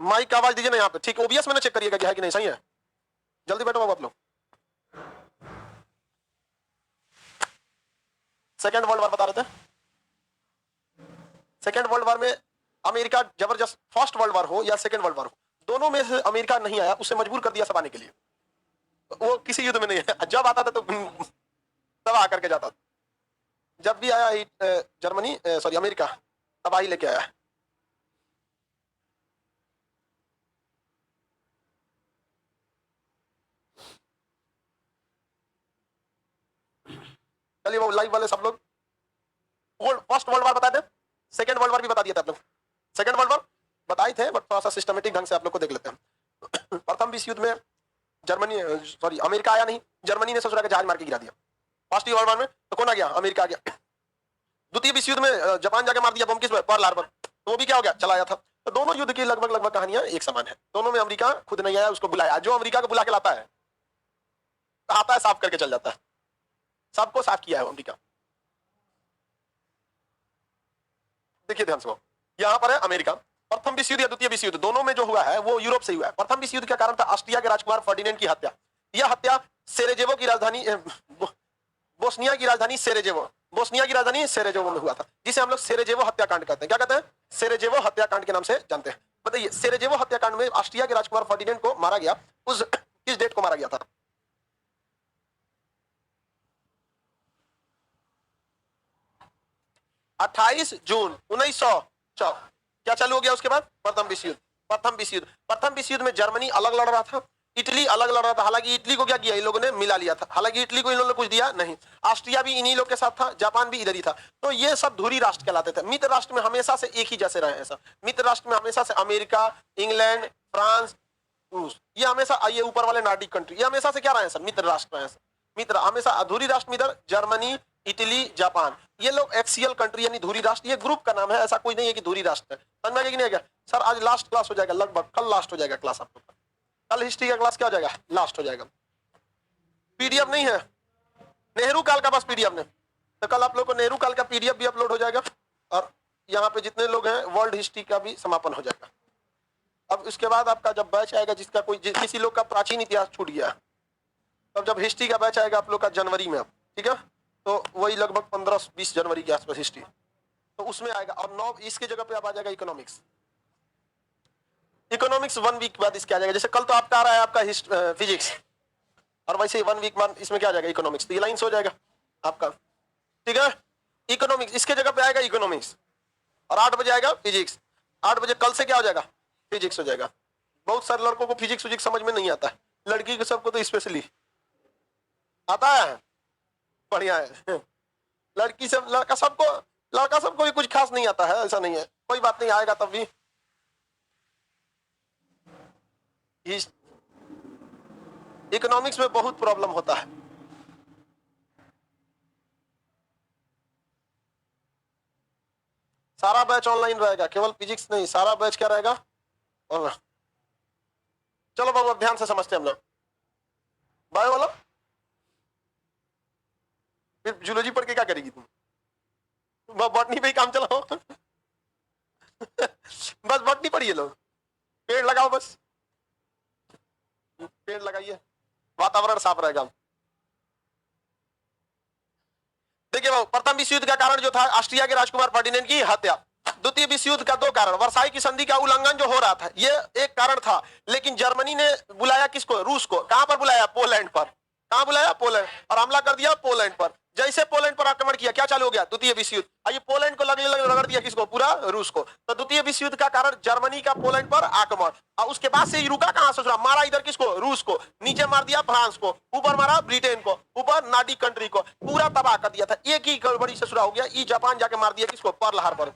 Mic का आवाज दीजिए ना यहाँ पे, ठीक। ओबीएस मैंने चेक करिएगा कि है कि नहीं, सही है। जल्दी बैठो बाबू आप लोग। सेकेंड वर्ल्ड वॉर बता रहे थे। सेकेंड वर्ल्ड वॉर में अमेरिका जबरदस्त, फर्स्ट वर्ल्ड वॉर हो या सेकेंड वर्ल्ड वॉर हो, दोनों में से अमेरिका नहीं आया, उसे मजबूर कर दिया सब आने के लिए। वो किसी युद्ध में नहीं है, जब आता था तो तब आकर के जाता था। जब भी आया जर्मनी, सॉरी अमेरिका, तब आई लेके आया। चलिए वो लाइव वाले सब लोग फर्स्ट वर्ल्ड वॉर बता दे, सेकेंड वर्ल्ड वॉर भी बता दिया था आप लोग। सेकेंड वर्ल्ड वॉर बताए थे, बट थोड़ा सा सिस्टमेटिक ढंग से आप लोग को देख लेते हैं। प्रथम विश्व युद्ध में जर्मनी, सॉरी अमेरिका आया नहीं, जर्मनी ने ससुरा के जहाज मार के गिरा दिया। फर्स्ट वर्ल्ड वॉर में तो कौन आ गया? अमेरिका आ गया। द्वितीय विश्व युद्ध में जापान जाके मार दिया बम, किस पर? Pearl Harbor. तो वो भी क्या हो गया? चलाया था। तो दोनों युद्ध की लगभग लगभग कहानियां एक समान है। दोनों में अमेरिका खुद नहीं आया, उसको बुलाया। जो अमेरिका को बुला के लाता है, आता है साफ करके चल जाता है। सबको साफ किया है अमेरिका। देखिए ध्यान से, यहां पर है अमेरिका। प्रथम विश्व युद्ध या द्वितीय विश्व युद्ध, दोनों में जो हुआ है वो यूरोप से हुआ है। प्रथम विश्व युद्ध का कारण था ऑस्ट्रिया के राजकुमार फर्डिनेंड की हत्या। यह हत्या सेरेजेवो की राजधानी, बोस्निया की राजधानी सेरेजेवो, बोस्निया की राजधानी सेरेजेवो में हुआ था, जिसे हम लोग सेरेजेवो हत्याकांड कहते हैं। क्या कहते हैं? सेरेजेवो हत्याकांड के नाम से जानते हैं। बताइए, सेरेजेवो हत्याकांड में ऑस्ट्रिया के राजकुमार फर्डिनेंड को मारा गया, उस किस डेट को मारा गया था? 28 जून 1900। क्या चालू हो गया उसके बाद? प्रथम विश्व युद्ध। प्रथम विश्व युद्ध, प्रथम विश्व युद्ध में जर्मनी अलग लड़ रहा था, इटली अलग लड़ रहा था। हालांकि इटली को क्या किया इन लोगों ने? मिला लिया था। हालांकि इटली को इन लोगों ने कुछ दिया नहीं। ऑस्ट्रिया भी इन्हीं लोग के साथ था, जापान भी इधर ही था। तो ये सब धुरी राष्ट्र कहलाते थे। मित्र राष्ट्र में हमेशा से एक ही जैसे रहे। ऐसा मित्र राष्ट्र में हमेशा से अमेरिका, इंग्लैंड, फ्रांस, रूस, ये हमेशा, ये ऊपर वाले नार्डिक कंट्री, ये हमेशा से क्या रहे? सर मित्र राष्ट्र रहे। मित्र हमेशा अधूरी राष्ट्र में इधर जर्मनी, इटली, जापान, ये लोग एक्सियल कंट्री यानी धुरी राष्ट्र। ये ग्रुप का नाम है, ऐसा कोई नहीं है कि धुरी राष्ट्र है। समझ में आ गया कि नहीं आ गया? सर आज लास्ट क्लास हो जाएगा, लगभग कल लास्ट हो जाएगा क्लास आप लोग का। कल हिस्ट्री का क्लास क्या हो जाएगा? लास्ट हो जाएगा। पीडीएफ नहीं है नेहरू काल का, बस पीडीएफ नहीं। तो कल आप लोग को नेहरू काल का पीडीएफ भी अपलोड हो जाएगा, और यहाँ पे जितने लोग हैं वर्ल्ड हिस्ट्री का भी समापन हो जाएगा। अब उसके बाद आपका जब बैच आएगा, जिसका कोई किसी लोग का प्राचीन इतिहास छूट गया, तब जब हिस्ट्री का बैच आएगा आप लोग का जनवरी में, ठीक है, तो वही लगभग 15-20 जनवरी के आसपास हिस्ट्री, तो उसमें आएगा। और 9 इसके जगह पे अब आ जाएगा इकोनॉमिक्स। इकोनॉमिक्स 1 वीक बाद इसके आ जाएगा। जैसे कल तो आपका आ रहा है आपका फिजिक्स, और वैसे ही 1 वीक बाद इसमें क्या आ जाएगा? इकोनॉमिक्स। तो ये लाइन्स हो जाएगा आपका, ठीक है। इकोनॉमिक्स इसके जगह पे आएगा इकोनॉमिक्स, और 8 बजे आएगा फिजिक्स। 8 बजे कल से क्या हो जाएगा? फिजिक्स हो जाएगा। बहुत सारे लड़कों को फिजिक्स विजिक्स समझ में नहीं आता है, लड़की के सबको तो स्पेशली आता है। बढ़िया है। लड़की सब, लड़का सबको भी कुछ खास नहीं आता है, ऐसा नहीं है। कोई बात नहीं, आएगा तब भी। इकोनॉमिक्स में बहुत प्रॉब्लम होता है। सारा बैच ऑनलाइन रहेगा, केवल फिजिक्स नहीं, सारा बैच क्या रहेगा? ऑनलाइन। चलो बाबू अब ध्यान से समझते हैं हम लोग। बायो वाला फिर जूलॉजी पढ़ के क्या करेगी तुम? बॉटनी पे ही काम चलाओ। बस बॉटनी पढ़िए लोग, पेड़ लगाओ, बस पेड़ लगाइए, वातावरण साफ रहेगा। देखिए बाबू, प्रथम विश्व युद्ध का कारण जो था ऑस्ट्रिया के राजकुमार फर्डिनेंड की हत्या। द्वितीय विश्व युद्ध का 2 कारण, वर्साई की संधि का उल्लंघन जो हो रहा था, ये एक कारण था। लेकिन जर्मनी ने बुलाया किसको? रूस को। कहां पर बुलाया? पोलैंड पर। कहां बुलाया? पोलैंड। और हमला कर दिया पोलैंड पर। जैसे पोलैंड पर आक्रमण किया, क्या चालू हो गया? द्वितीय विश्व युद्ध। ये पोलैंड को लगने लगे, रगड़ दिया किसको? पूरा रूस को। तो द्वितीय विश्व युद्ध का कारण जर्मनी का पोलैंड पर आक्रमण। और उसके बाद से रुका कहां? ससुरा मारा इधर किसको? रूस को। नीचे मार दिया फ्रांस को, ऊपर मारा ब्रिटेन को, ऊपर नार्डिक कंट्री को, पूरा तबाह कर दिया था। एक ही गड़बड़ी ससुरा हो गया, ई जापान जाके मार दिया किसको? Pearl Harbor.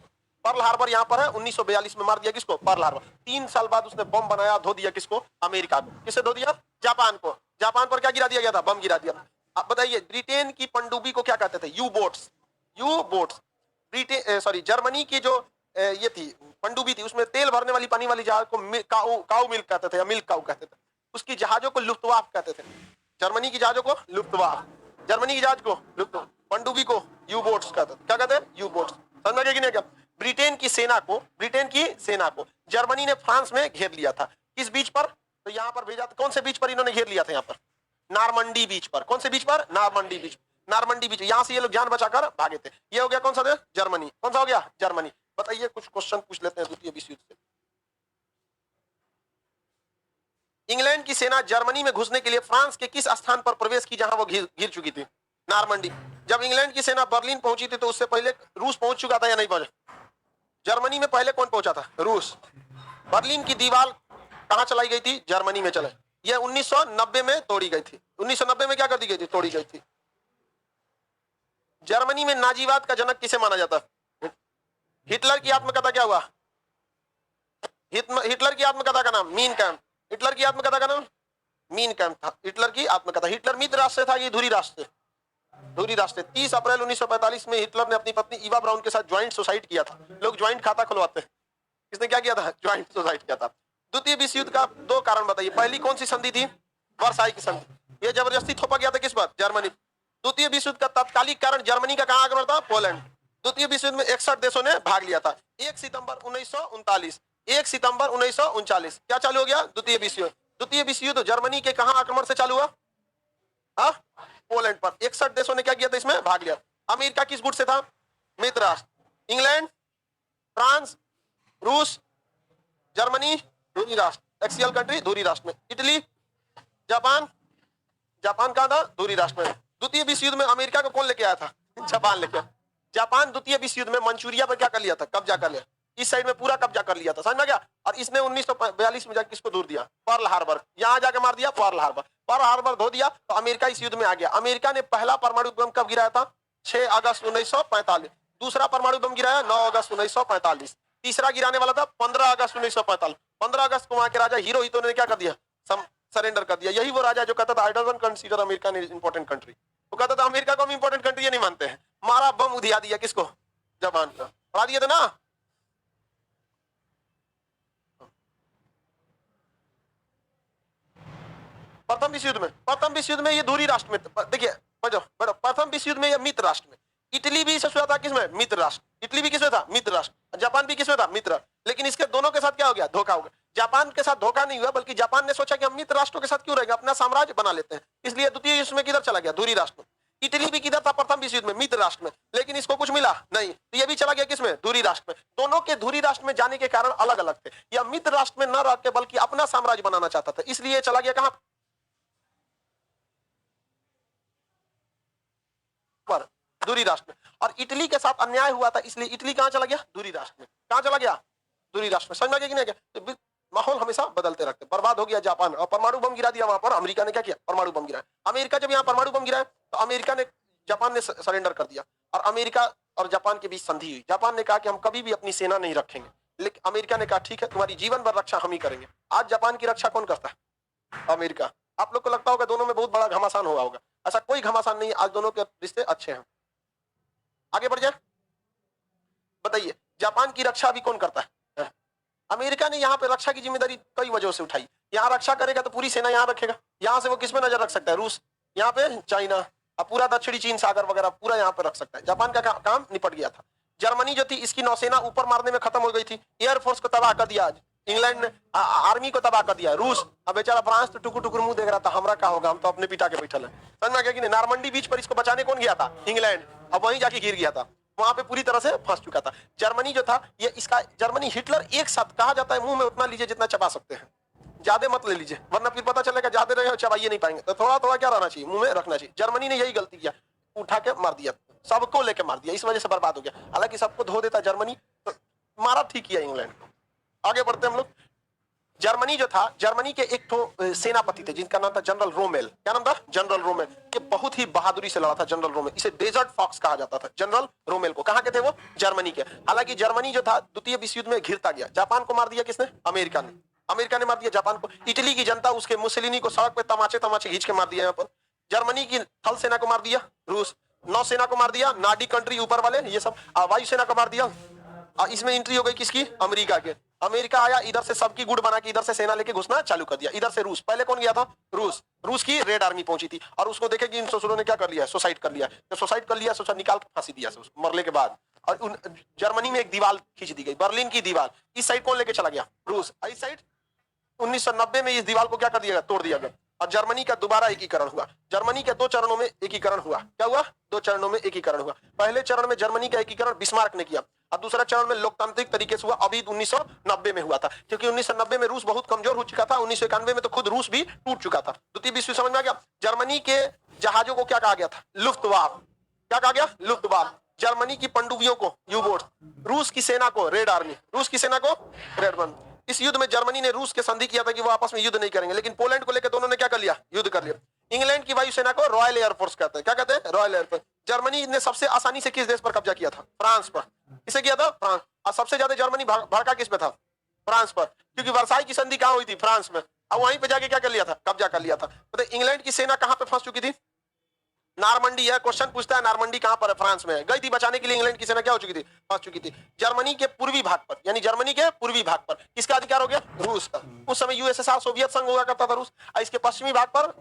पर्ल हार्बर यहाँ पर है, 1942 में मार दिया किसको? Pearl Harbor. 3 साल बाद उसने बम बनाया, धो दिया किसको? अमेरिका को। किसे धो दिया? जापान को। जापान पर क्या गिरा दिया गया था? बम गिरा दिया। अब बताइए, ब्रिटेन की पनडुब्बी को क्या कहते थे? You boats. You boats. Britain, sorry, Germany की जो ये थी पनडुब्बी थी, उसमें तेल भरने वाली पानी वाली जहाज को काऊ मिल्क कहते थे, या मिल्क काऊ कहते थे। उसकी जहाजों को लुफ्तवाफ कहते थे। जर्मनी की जहाजों को लुफ्तवाफ, जर्मनी की जहाज को लुफ्तवाफ, पनडुब्बी को यू बोट्स कहते थे। क्या कहते हैं? You boats. समझ में आ गया कि नहीं? क्या ब्रिटेन की सेना को जर्मनी ने फ्रांस में घेर लिया था। किस बीच पर? तो यहां पर भेजा था। कौन से बीच पर इन्होंने घेर लिया था? यहां पर नॉर्मंडी बीच पर। कौन से बीच पर? नॉर्मंडी बीच। नॉर्मंडी बीच, यहां से ये लोग जान बचाकर भागे थे। ये हो गया कौन सा देश? जर्मनी। कौन सा हो गया? जर्मनी। बताइए, कुछ क्वेश्चन पूछ लेते हैं द्वितीय विश्व युद्ध से। इंग्लैंड की सेना जर्मनी में घुसने के लिए फ्रांस के किस स्थान पर प्रवेश की जहां वो घिर चुकी थी? नॉर्मंडी। जब इंग्लैंड की सेना बर्लिन पहुंची थी तो उससे पहले रूस पहुंच चुका था या नहीं पहुंचा? जर्मनी में पहले कौन पहुंचा था? रूस। बर्लिन की दीवार कहां चलाई गई थी? जर्मनी में चले। यह 1990 में तोड़ी गई थी। 1990 में क्या कर दी गई थी? तोड़ी गई थी। जर्मनी में नाजीवाद का जनक किसे माना जाता है? हिटलर की आत्मकथा क्या हुआ? हिटलर की आत्मकथा का नाम मीन कैंप। हिटलर की आत्मकथा का नाम मीन कैंप था। हिटलर की आत्मकथा। हिटलर मित्र राष्ट्र था, ये धुरी राष्ट्र? धुरी राष्ट्र। 30 अप्रैल 1945 में हिटलर ने अपनी पत्नी इवा ब्राउन के साथ ज्वाइंट सुसाइड किया था। लोग ज्वाइंट खाता खुलवाते हैं, किसने क्या किया था? ज्वाइंट सुसाइड किया था। द्वितीय विश्व युद्ध का 2 कारण बताइए। पहली कौन सी संधि थी? वर्साई की संधि। यह जबरदस्ती थोपा गया था किस पर? जर्मनी। द्वितीय विश्व युद्ध का तत्कालिक कारण जर्मनी का कहां आक्रमण था? पोलैंड। द्वितीय विश्व युद्ध में 61 देशों ने भाग लिया था। 1 सितंबर 1939, 1 सितंबर 1939 क्या चालू हो गया? द्वितीय विश्व युद्ध। द्वितीय विश्व युद्ध जर्मनी के कहां आक्रमण से चालू हुआ? पोलैंड पर। 61 देशों ने क्या किया था? इसमें भाग लिया। अमेरिका किस गुट से था? मित्र राष्ट्र। इंग्लैंड, फ्रांस, रूस, जर्मनी धुरी राष्ट्र। एक्सियल कंट्री धुरी राष्ट्र में। इटली, जापान, जापान कहां था? धुरी राष्ट्र में। द्वितीय विश्व युद्ध में अमेरिका को कौन लेके आया था? जापान लेके आया। जापान द्वितीय विश्व युद्ध में मंचूरिया पर क्या कर लिया था? कब्जा कर लिया। इस साइड में पूरा कब्जा कर लिया था, समझ में गया? और इसने 1942 में जाकर किसको दूर दिया? Pearl Harbor. यहां जाकर मार दिया पर्ल हार्बर। पर्ल हार्बर धो दिया तो अमेरिका इस युद्ध में आ गया। अमेरिका ने पहला परमाणु बम कब गिराया था? 6 अगस्त 1945। दूसरा परमाणु बम गिराया 9 अगस्त 1945। तीसरा गिराने वाला था 15 अगस्त 1945। 15 अगस्त को वहां के राजा हिरोहितो ने क्या कर दिया? सरेंडर कर दिया। यही वो राजा जो कहता था I don't consider America an important country. वो कहता था अमेरिका को हम इंपॉर्टेंट कंट्री नहीं मानते हैं। मारा बम उधिया दिया किसको? जापान को। पढ़ा दिया था ना। प्रथम विश्व युद्ध में ये धुरी राष्ट्र में, देखिए प्रथम विश्व युद्ध में ये मित्र राष्ट्र में। इटली भी इससे था किसमें? मित्र राष्ट्र। इटली भी किसमें था? मित्र राष्ट्र। जापान भी किसमें था? मित्र। लेकिन इसके दोनों के साथ क्या हो गया? धोखा हो गया। जापान के साथ धोखा नहीं हुआ, बल्कि जापान ने सोचा कि हम मित्र राष्ट्रों के साथ क्यों रहेंगे, अपना साम्राज्य बना लेते हैं। इसलिए द्वितीय विश्व में किधर चला गया? धुरी राष्ट्र में। इटली भी किधर था? प्रथम विश्व युद्ध में, मित्र राष्ट्र में। लेकिन इसको कुछ मिला नहीं, तो ये भी चला गया किसमें? धुरी राष्ट्र में। दोनों के धुरी राष्ट्र में जाने के कारण अलग अलग थे। यह मित्र राष्ट्र में न रह के बल्कि अपना साम्राज्य बनाना चाहता था, इसलिए चला गया कहां पर? धुरी राष्ट्र में। और इटली के साथ अन्याय हुआ था, इसलिए इटली कहां चला गया? धुरी राष्ट्र में। कहां चला गया? धुरी राष्ट्र में। समझ में आ गया कि नहीं गया? तो माहौल हमेशा बदलते रखते। बर्बाद हो गया जापान और परमाणु बम गिरा दिया वहां पर। अमेरिका ने क्या किया? परमाणु बम गिराया। अमेरिका जब यहाँ परमाणु बम गिराया तो अमेरिका ने, जापान ने सरेंडर कर दिया और अमेरिका और जापान के बीच संधि हुई। जापान ने कहा कि हम कभी भी अपनी सेना नहीं रखेंगे, लेकिन अमेरिका ने कहा ठीक है, तुम्हारी जीवन भर रक्षा हम ही करेंगे। आज जापान की रक्षा कौन करता है? अमेरिका। आप लोग को लगता होगा दोनों में बहुत बड़ा घमासान हुआ होगा, ऐसा कोई घमासान नहीं है। आज दोनों के रिश्ते अच्छे हैं। आगे बढ़ जाए, बताइए जापान की रक्षा अभी कौन करता है? अमेरिका ने यहाँ पे रक्षा की जिम्मेदारी कई वजहों से उठाई। यहाँ रक्षा करेगा तो पूरी सेना यहाँ रखेगा। यहाँ से वो किस में नजर रख सकता है? रूस, यहाँ पे चाइना, अब पूरा दक्षिणी चीन सागर वगैरह पूरा यहाँ पे रख सकता है। जापान का काम निपट गया था। जर्मनी जो थी, इसकी नौसेना ऊपर मारने में खत्म हो गई थी। एयरफोर्स को तबाह कर दिया। इंग्लैंड ने आर्मी को तबाह कर दिया। रूस, अब बेचारा फ्रांस तो टुकुर टुकुर मुंह देख रहा था, हमारा क्या होगा, हम तो अपने पिटा के बैठल है। समझ में आ गया कि नहीं? नॉर्मंडी बीच पर इसको बचाने कौन गया था? इंग्लैंड। अब वहीं जाके गिर गया था, वहां पे पूरी तरह से फंस चुका था। जर्मनी जो था, ये इसका जर्मनी हिटलर एक साथ कहा जाता है मुंह में उतना लीजिए जितना चबा सकते हैं, ज्यादा मत ले लीजिए, वरना फिर पता चलेगा ज्यादा रहे चबाइए नहीं पाएंगे। तो थोड़ा थोड़ा क्या रहना चाहिए? मुंह में रखना चाहिए। जर्मनी ने यही गलती किया, उठा के मार दिया, सबको लेके मार दिया, इस वजह से बर्बाद हो गया। हालांकि सबको धो देता जर्मनी, तो मारा ठीक किया इंग्लैंड को। आगे बढ़ते हम लोग। जर्मनी जो था, जर्मनी के एक तो सेनापति थे जिनका नाम था जनरल रोमेल। क्या नाम था? General Rommel. ये बहुत ही बहादुरी से लड़ा था जनरल रोमेल। इसे डेजर्ट फॉक्स कहा जाता था। जनरल रोमेल को कहां के थे वो? जर्मनी के। हालांकि जर्मनी जो था द्वितीय विश्व युद्ध में घिरता गया। जापान को मार दिया किसने? अमेरिका ने। अमेरिका ने मार दिया जापान को। इटली की जनता उसके मुसलिनी को सड़क पे तमाचे तमाचे खींच के मार दिया। यहाँ पर जर्मनी की थल सेना को मार दिया रूस, नौसेना को मार दिया नाडी कंट्री ऊपर वाले ये सब, वायुसेना को मार दिया। इसमें एंट्री हो गई किसकी? अमेरिका के। अमेरिका आया, इधर से सबकी गुड़ बना के इधर से सेना लेके घुसना चालू कर दिया। इधर से रूस, पहले कौन गया था? रूस। रूस की रेड आर्मी पहुंची थी और उसको देखे कि इन ससुरों ने क्या कर लिया, सुसाइड कर लिया। जब सुसाइड कर लिया, सोचा निकाल के फांसी दिया उसको मरने के बाद। और जर्मनी में एक दीवार खींच दी गई, बर्लिन की दीवार। इस साइड कौन लेके चला गया? रूस। इस साइड 1990 में इस दीवार को क्या कर दिया गया? तोड़ दिया गया। और जर्मनी का दोबारा एकीकरण हुआ। जर्मनी के 2 चरणों में एकीकरण हुआ। क्या हुआ? 2 चरणों में एकीकरण हुआ। पहले चरण में जर्मनी का एकीकरण बिस्मार्क ने किया और दूसरा चरण में लोकतांत्रिक तरीके से हुआ, अभी 1990 में हुआ था। क्योंकि 1990 में रूस बहुत कमजोर हो चुका था, 1991 में तो खुद रूस भी टूट चुका था। द्वितीय विश्व समझ में आ गया? जर्मनी के जहाजों को क्या कहा गया था? लुफ्तवाफ। क्या कहा गया? लुफ्तवाफ। जर्मनी की पनडुब्बियों को यू बोट, रूस की सेना को रेड आर्मी, रूस की सेना को रेड आर्मी। इस युद्ध में जर्मनी ने रूस के संधि किया था कि वो आपस में युद्ध नहीं करेंगे, लेकिन पोलैंड को लेकर दोनों ने क्या कर लिया? युद्ध कर लिया। इंग्लैंड की वायुसेना को रॉयल एयरफोर्स कहते हैं। क्या कहते हैं? Royal air force. जर्मनी ने सबसे आसानी से किस देश पर कब्जा किया था? फ्रांस पर। किसे किया था? फ्रांस। और सबसे ज्यादा जर्मनी भड़का किस पे था? फ्रांस पर। क्योंकि वर्साई की संधि कहां हुई थी? फ्रांस में। और वहीं पे जाके क्या कर लिया था? कब्जा कर लिया था। तो इंग्लैंड की सेना कहां पे फंस चुकी थी? नारमंडी है। क्वेश्चन पूछता है नारमंडी कहां पर है? फ्रांस में है। गई थी बचाने के लिए इंग्लैंड की सेना, क्या हो चुकी थी? फंस चुकी थी। जर्मनी के पूर्वी भाग पर, यानी जर्मनी के पूर्वी भाग पर किसका अधिकार हो गया? रूस का। उस समय यूएसएसआर सोवियत संघ हुआ करता था रूस। और इसके पश्चिमी भाग पर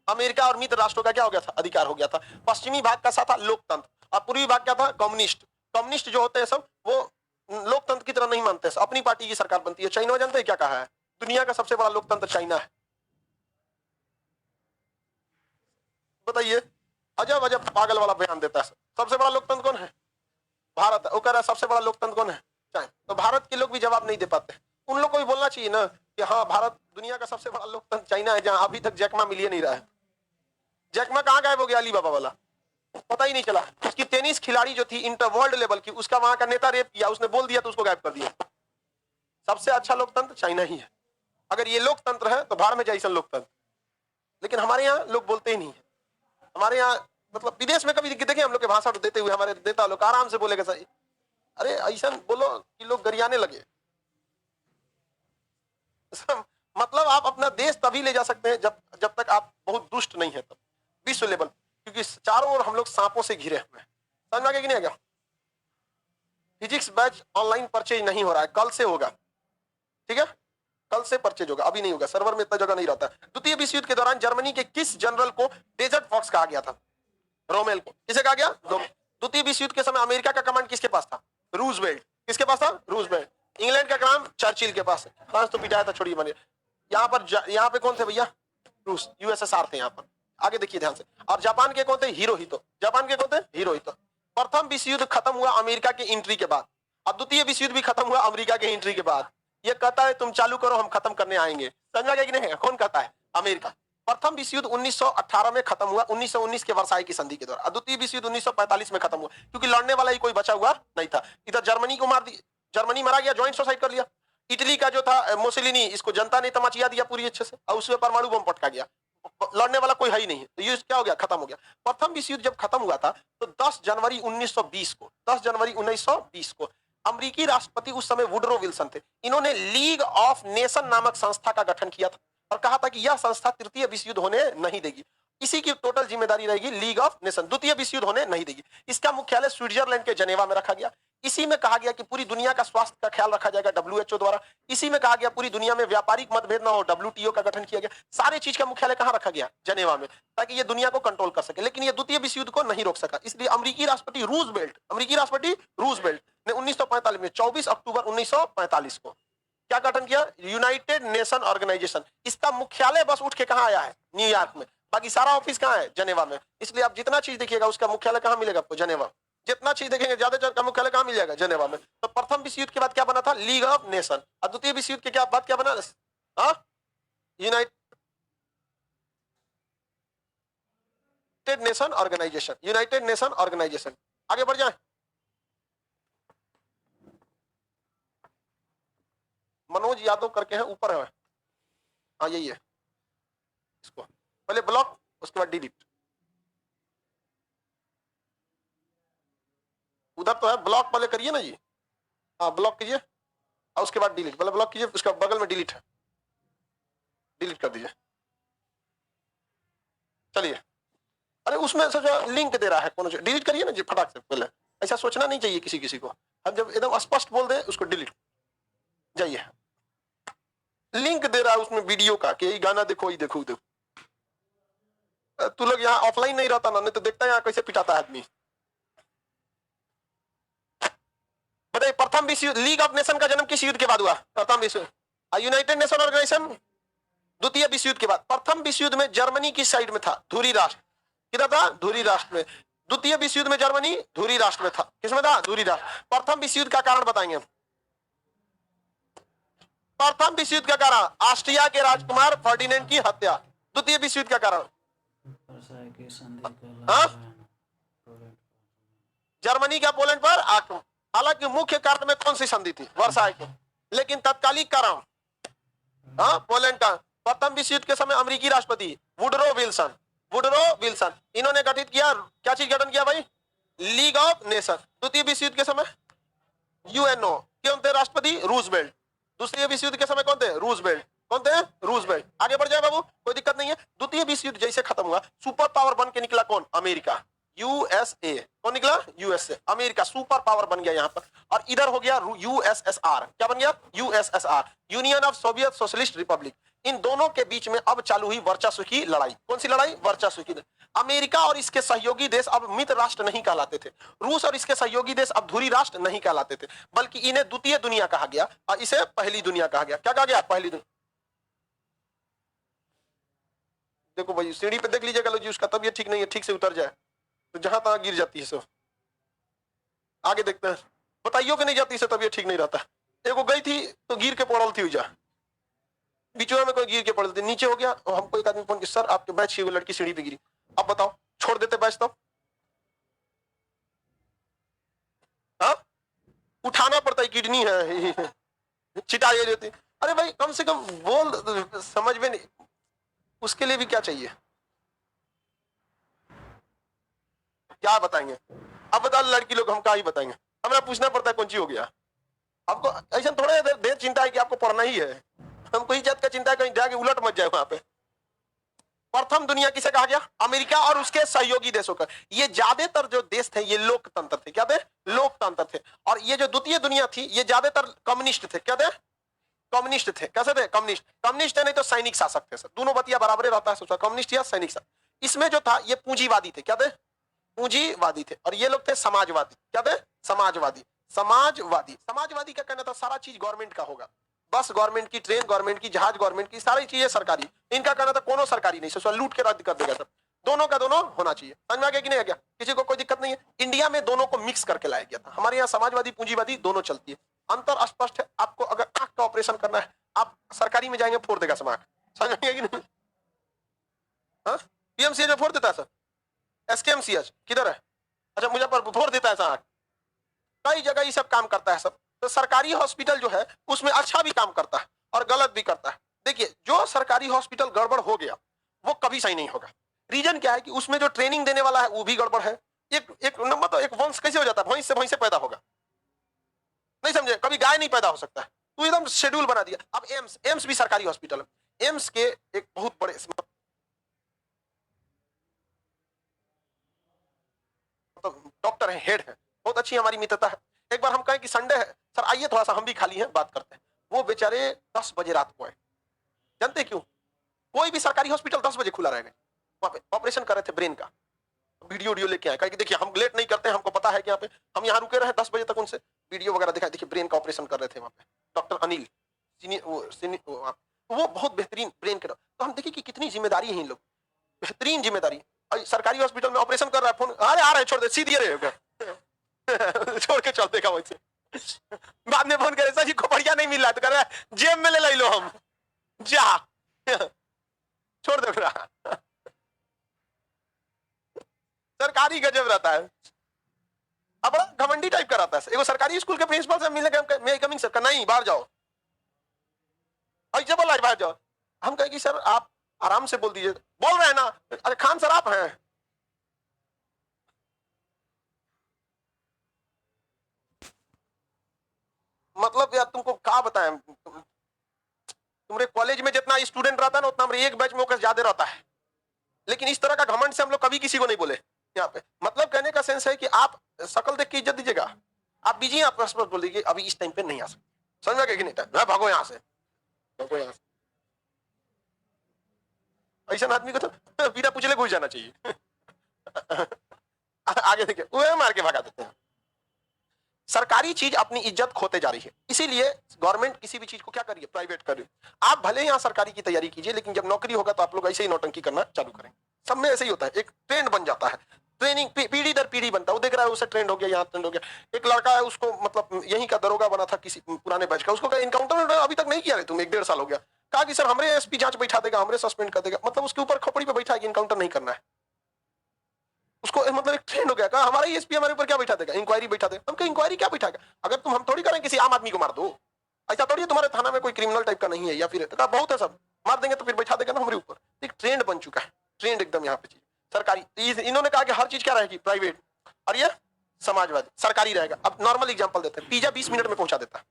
अमेरिका और मित्र राष्ट्रों का क्या हो गया था? अधिकार हो गया था। पश्चिमी भाग का सा था लोकतंत्र और पूर्वी भाग क्या था? कम्युनिस्ट। कम्युनिस्ट जो होते हैं सब वो लोकतंत्र की तरह नहीं मानते, अपनी पार्टी की सरकार बनती है। चाइना जानते हैं क्या कहा है? दुनिया का सबसे बड़ा लोकतंत्र चाइना है। बताइए, अजब अजब पागल वाला बयान देता है। सबसे बड़ा लोकतंत्र कौन है? भारत है। वो कह रहा है सबसे बड़ा लोकतंत्र कौन है? चाइना। तो भारत के लोग भी जवाब नहीं दे पाते। उन लोग को भी बोलना चाहिए ना कि हाँ, भारत दुनिया का सबसे बड़ा लोकतंत्र चाइना है, जहां अभी तक जैकमा मिल नहीं रहा है। जैकमा कहाँ गायब हो गया? अली बाबा वाला, पता ही नहीं चला। उसकी टेनिस खिलाड़ी जो थी इंटर वर्ल्ड लेवल की, उसका वहां का नेता रेप किया, उसने बोल दिया तो उसको गायब कर दिया। सबसे अच्छा लोकतंत्र चाइना ही है। अगर ये लोकतंत्र है तो भाड़ में जैसन लोकतंत्र। लेकिन हमारे यहाँ लोग बोलते ही नहीं है। हमारे यहाँ मतलब विदेश में कभी देखे हम लोग के भाषण देते हुए हमारे नेता लोग आराम से बोलेगा सही, अरे ऐसा बोलो कि लोग गरियाने लगे। मतलब आप अपना देश तभी ले जा सकते हैं जब तक आप बहुत दुष्ट नहीं है, तब विश्व लेवल। क्योंकि चारों ओर हम लोग सांपों से घिरे हुए हैं। समझ में आ गया कि नहीं आ गया? फिजिक्स बैच ऑनलाइन परचेज नहीं हो रहा है, कल से होगा। ठीक है, कल से परचेज होगा, अभी नहीं होगा, सर्वर में इतना जगह नहीं रहता। द्वितीय विश्व युद्ध के दौरान जर्मनी के किस जनरल को डेजर्ट फॉक्स कहा गया था? रोमेल को। किसे कहा गया? द्वितीय विश्व युद्ध के समय अमेरिका का कमांड किसके पास था? रूजवेल्ट। किसके पास था? रूजवेल्ट। इंग्लैंड का कमांड चर्चिल के पास है। फ्रांस तो पिटाया था, छोड़िए बने। यहाँ पे कौन थे भैया? रूस, यूएसएसआर थे यहाँ पर। आगे देखिए ध्यान से। और जापान के कौन थे? हिरोहितो। जापान के कौन थे? हिरोहितो। प्रथम विश्व युद्ध खत्म हुआ अमेरिका के एंट्री के बाद, और द्वितीय विश्व युद्ध भी खत्म हुआ अमेरिका के एंट्री के बाद। ये कहता है तुम चालू करो, हम खत्म करने आएंगे। समझा गया कि नहीं? कौन कहता है? अमेरिका। प्रथम विश्व युद्ध 1918 में खत्म हुआ, 1919 के वर्साई की संधि के दौरान। द्वितीय विश्व युद्ध 1945 में खत्म हुआ, क्योंकि लड़ने वाला ही कोई बचा हुआ नहीं था। इधर जर्मनी को मार दी, जर्मनी मारा गया, ज्वाइंट सुसाइड कर लिया। इटली का जो था मुसोलिनी, इसको जनता ने तमाचिया दिया पूरी अच्छे से, और उसमें परमाणु बम पटका गया। लड़ने वाला कोई है ही नहीं है, तो ये क्या हो गया? खत्म हो गया। प्रथम विश्व युद्ध जब खत्म हुआ था तो 10 जनवरी 1920 को, 10 जनवरी 1920 को अमेरिकी राष्ट्रपति उस समय वुडरो विल्सन थे। इन्होंने लीग ऑफ नेशन नामक संस्था का गठन किया था और कहा था कि यह संस्था तृतीय विश्व युद्ध होने नहीं देगी, इसी की टोटल जिम्मेदारी रहेगी लीग ऑफ नेशन, द्वितीय विश्व युद्ध होने नहीं देगी। इसका मुख्यालय स्विट्जरलैंड के जनेवा में रखा गया। इसी में कहा गया कि पूरी दुनिया का स्वास्थ्य का ख्याल रखा जाएगा WHO द्वारा। इसी में कहा गया पूरी दुनिया में व्यापारिक मतभेद ना हो, WTO का गठन किया गया। सारे चीज का मुख्यालय कहां रखा गया? जनेवा में, ताकि ये दुनिया को कंट्रोल कर सके। लेकिन ये द्वितीय विश्व युद्ध को नहीं रोक सका, इसलिए अमेरिकी राष्ट्रपति रूजवेल्ट ने 1945 में 24 अक्टूबर 1945 को क्या गठन किया? United nation organisation. इसका मुख्यालय बस उठ के कहां आया है? न्यूयॉर्क में। बाकी सारा ऑफिस कहां है? जनेवा में। इसलिए आप जितना चीज देखिएगा उसका मुख्यालय कहां मिलेगा आपको? जनेवा। जितना चीज देखेंगे ज्यादा का मुख्यालय कहां मिल जाएगा? जनेवा में। तो प्रथम विश्व युद्ध के बाद क्या बना था? League of nation. और द्वितीय विश्व युद्ध के बाद क्या बना? United nation organisation. आगे बढ़ जाए। मनोज यादव करके है, ऊपर है। हाँ यही है। इसको पहले ब्लॉक, उसके बाद डिलीट। उधर तो है, ब्लॉक पहले करिए ना जी। हाँ ब्लॉक कीजिए और उसके बाद डिलीट। पहले ब्लॉक कीजिए, उसका बगल में डिलीट है, डिलीट कर दीजिए। चलिए, अरे उसमें से जो लिंक दे रहा है कौन, डिलीट करिए ना जी फटाक से। पहले ऐसा सोचना नहीं चाहिए किसी को। हम जब एकदम स्पष्ट बोल दे उसको डिलीट। जाइए, लिंक दे रहा है उसमें वीडियो का कि ये गाना देखो, ये देखो देखो। तू लोग यहाँ ऑफलाइन नहीं रहता ना, नहीं तो देखता है यहाँ कैसे पिटाता है आदमी। बताइए, प्रथम विश्व युद्ध, लीग ऑफ नेशन का जन्म किस युद्ध के बाद हुआ? प्रथम विश्व, यूनाइटेड नेशन ऑर्गेनाइजेशन द्वितीय विश्व युद्ध के बाद। प्रथम विश्व युद्ध में जर्मनी किस साइड में था? धुरी राष्ट्र। किधर था? धुरी राष्ट्र में। द्वितीय विश्व युद्ध में जर्मनी धुरी राष्ट्र में था। किसमें था? धुरी राष्ट्र। प्रथम विश्व युद्ध का कारण बताएंगे। प्रथम विश्व युद्ध का कारण ऑस्ट्रिया के राजकुमार फर्डिनेंड की हत्या। द्वितीय विश्व युद्ध का कारण जर्मनी का पोलैंड पर आक्रमण। हालांकि मुख्य कारण में कौन सी संधि थी? वर्साई की। लेकिन तत्कालिक कारण पोलैंड का। प्रथम विश्व युद्ध के समय अमेरिकी राष्ट्रपति वुडरो विल्सन, वुडरो विल्सन, इन्होंने गठित किया, क्या चीज गठन किया भाई? League of nation. द्वितीय विश्व युद्ध के समय यूएनओ। कौन थे राष्ट्रपति? रूजवेल्ट। दूसरे विश्व युद्ध के समय कौन थे? रूजवेल्ट। कौन थे? रूजवेल्ट। आगे बढ़ जाए बाबू, कोई दिक्कत नहीं है। द्वितीय विश्व युद्ध जैसे खत्म हुआ, सुपर पावर बन के निकला कौन? America, USA. कौन निकला? यूएसए। अमेरिका सुपर पावर बन गया यहाँ पर। और इधर हो गया यूएसएसआर। क्या बन गया? USSR, Union of Soviet Socialist Republic. इन दोनों के बीच में अब चालू हुई वर्चस्व की लड़ाई। कौन सी लड़ाई? वर्चस्व की। अमेरिका और इसके सहयोगी देश अब मित्र राष्ट्र नहीं कहलाते थे। रूस और इसके सहयोगी देश अब धुरी राष्ट्र नहीं कहलाते थे, बल्कि इन्हें द्वितीय दुनिया कहा गया और इसे पहली दुनिया कहा गया। क्या कहा गया? पहली दुनिया। देखो भाई, सीढ़ी पे देख लीजिएगा जी, उसका तबीयत ठीक नहीं है, ठीक से उतर जाए तो जहां तहां गिर जाती है। सब आगे देखते हैं। बताइयो कि नहीं जाती से तबीयत ठीक नहीं रहता। एगो गई थी तो गिर के पड़ल थी, जा बीचवा में कोई गिर के पड़ल थी, नीचे हो गया। और हमको एक आदमी फोन किया, सर आपके बैच की वो लड़की सीढ़ी पे गिरी। अब बताओ, छोड़ देते बैच तब? हाँ, उठाना पड़ता है, किडनी है चिटाई देती। अरे भाई कम से कम बोल, समझ में नहीं, उसके लिए भी क्या चाहिए? क्या बताएंगे? अब बता लड़की लोग, हम क्या ही बताएंगे? हमें पूछना पड़ता है कौन सी हो गया। आपको ऐसा थोड़ा देर चिंता है कि आपको पढ़ना ही है। हमको इज्जत का चिंता है, कहीं जाके उलट मत जाए वहां पे। प्रथम दुनिया किसे कहा गया? अमेरिका और उसके सहयोगी देशों का। ये ज्यादातर जो देश थे ये लोकतंत्र थे। क्या थे? लोकतंत्र थे। और ये जो द्वितीय दुनिया थी ये ज्यादातर कम्युनिस्ट थे। क्या थे? कम्युनिस्ट थे। कैसे थे? कम्युनिस्ट। कम्युनिस्ट है नहीं तो सैनिक शासक थे। दोनों बतिया बराबर रहता है, सोचा कम्युनिस्ट या सैनिक शासक। इसमें जो था ये पूंजीवादी थे। क्या थे? पूंजीवादी थे। और ये लोग थे समाजवादी। क्या थे? समाजवादी। समाजवादी, समाजवादी का कहना था सारा चीज गवर्नमेंट का होगा। बस गवर्नमेंट की, ट्रेन गवर्नमेंट की, जहाज गवर्नमेंट की, सारी चीजें सरकारी। इनका कहना था कोनो सरकारी नहीं, सोचा लूट के रद्द कर देगा सब। दोनों का दोनों होना चाहिए। समझ में आ गया कि नहीं आ गया? किसी को कोई दिक्कत नहीं है। इंडिया में दोनों को मिक्स करके लाया गया था। हमारे यहाँ समाजवादी पूंजीवादी दोनों चलती है। अंतर स्पष्ट है। आपको अगर आंख का ऑपरेशन करना है, आप सरकारी में जाएंगे, फोड़ देगा समाज। समझ में कि नहीं? हाँ, पीएमसीएच में फोड़ देता है सर। एसकेएमसीएच किधर है? अच्छा, मुजफ्फरपुर फोड़ देता है सर। कई जगह ये सब काम करता है सब। तो सरकारी हॉस्पिटल जो है उसमें अच्छा भी काम करता है और गलत भी करता है। देखिए, जो सरकारी हॉस्पिटल गड़बड़ हो गया वो कभी सही नहीं होगा। रीजन क्या है कि उसमें जो ट्रेनिंग देने वाला है वो भी गड़बड़ है। एक नंबर तो एक वंश कैसे हो जाता है? भैंस से भैंस पैदा होगा, नहीं समझे? कभी गाय नहीं पैदा हो सकता है। तो एकदम शेड्यूल बना दिया। अब एम्स, एम्स भी सरकारी हॉस्पिटल है। एम्स के एक बहुत बड़े डॉक्टर है, हेड है, बहुत अच्छी हमारी मित्रता है। एक बार हम कहें कि संडे है सर, आइए थोड़ा सा हम भी खाली हैं, बात करते हैं। वो बेचारे 10 बजे रात को आए। जानते क्यों? कोई भी सरकारी हॉस्पिटल 10 बजे खुला रहेगा। वहां पे ऑपरेशन कर रहे थे ब्रेन का, वीडियो वीडियो लेके आए। कहा कि देखिए हम लेट नहीं करते हैं, हमको पता है कि यहाँ पे हम यहाँ रुके रहे 10 बजे तक, उनसे वीडियो वगैरह दिखाई। देखिए ब्रेन का ऑपरेशन कर रहे थे वहां पे डॉक्टर अनिल, वो बहुत बेहतरीन ब्रेन के। तो हम देखिए कि कितनी जिम्मेदारी है इन लोग, बेहतरीन जिम्मेदारी। सरकारी हॉस्पिटल में ऑपरेशन कर रहा है, फोन अरे आ रहे, छोड़ दे, सीधे रहे छोड़ के चल देगा वैसे। बाद में फोन करे, सर जी को बढ़िया नहीं मिल रहा, तो कर रहा है जेब में ले लो हम, जा छोड़ दो। सरकारी गजब रहता है। अब बड़ा घमंडी टाइप का रहता है। एगो सरकारी स्कूल के प्रिंसिपल से मिलने के, मैं कमिंग सर, नहीं बाहर जाओ, ऐसे बोला बाहर जाओ। हम कहें कि सर आप आराम से बोल दीजिए। बोल रहे हैं ना, अरे खान सर आप हैं। मतलब यार तुमको क्या बताएं, तुम्हारे कॉलेज में जितना स्टूडेंट रहता है ना उतना हमारे एक बैच में ओकस ज्यादा रहता है। लेकिन इस तरह का घमंड से हम लोग कभी किसी को नहीं बोले यहाँ पे। मतलब कहने का सेंस है कि आप शकल देख के इज्जत दीजिएगा। आप बिजी हैं, आप बोल दीजिए अभी इस टाइम पे नहीं आ सकते, समझ में कि नहीं? भागो यहां से, भागो यहां से। ऐसा आदमी को तो बिना पूछले घुस जाना चाहिए। आगे देखिए, वो मार के भगा देते हैं। सरकारी चीज अपनी इज्जत खोते जा रही है, इसीलिए गवर्नमेंट किसी भी चीज को क्या करिए, प्राइवेट करिए। आप भले ही यहाँ सरकारी की तैयारी कीजिए, लेकिन जब नौकरी होगा तो आप लोग ऐसे ही नौटंकी करना चालू करेंगे। सब में ऐसे ही होता है, एक ट्रेंड बन जाता है, ट्रेनिंग पीढ़ी दर पीढ़ी बनता है। वो देख रहा है उसे ट्रेंड हो गया, यहाँ ट्रेंड हो गया। एक लड़का है, उसको मतलब यहीं का दरोगा बना था किसी पुराने बैच का, उसको इनकाउंटर अभी तक नहीं किया तुम, 1-1.5 साल हो गया। कहा कि सर हमरे एसपी जांच बैठा देगा, हमरे सस्पेंड कर देगा, मतलब उसके ऊपर खोपड़ी पे बैठा है कि इनकाउंटर नहीं करना है। उसको मतलब एक ट्रेंड हो गया, कहा हमारा एसपी हमारे ऊपर क्या बैठा देगा, इंक्वायरी बैठा देगा। हम इंक्वायरी क्या बैठाएगा? अगर तुम, हम थोड़ी करें किसी आम आदमी को मार दो, ऐसा थोड़ी तुम्हारे थाना में कोई क्रिमिनल टाइप का नहीं है, या फिर तो बहुत है, सब मार देंगे तो फिर बैठा देगा ना हमारे ऊपर। एक ट्रेंड बन चुका है, ट्रेंड एकदम यहाँ पे चीज सरकारी। इन्होंने कहा कि हर चीज क्या रहेगी, प्राइवेट, और ये समाजवादी, सरकारी रहेगा। अब नॉर्मल एग्जांपल देते हैं, पिज्जा 20 मिनट में पहुंचा देता है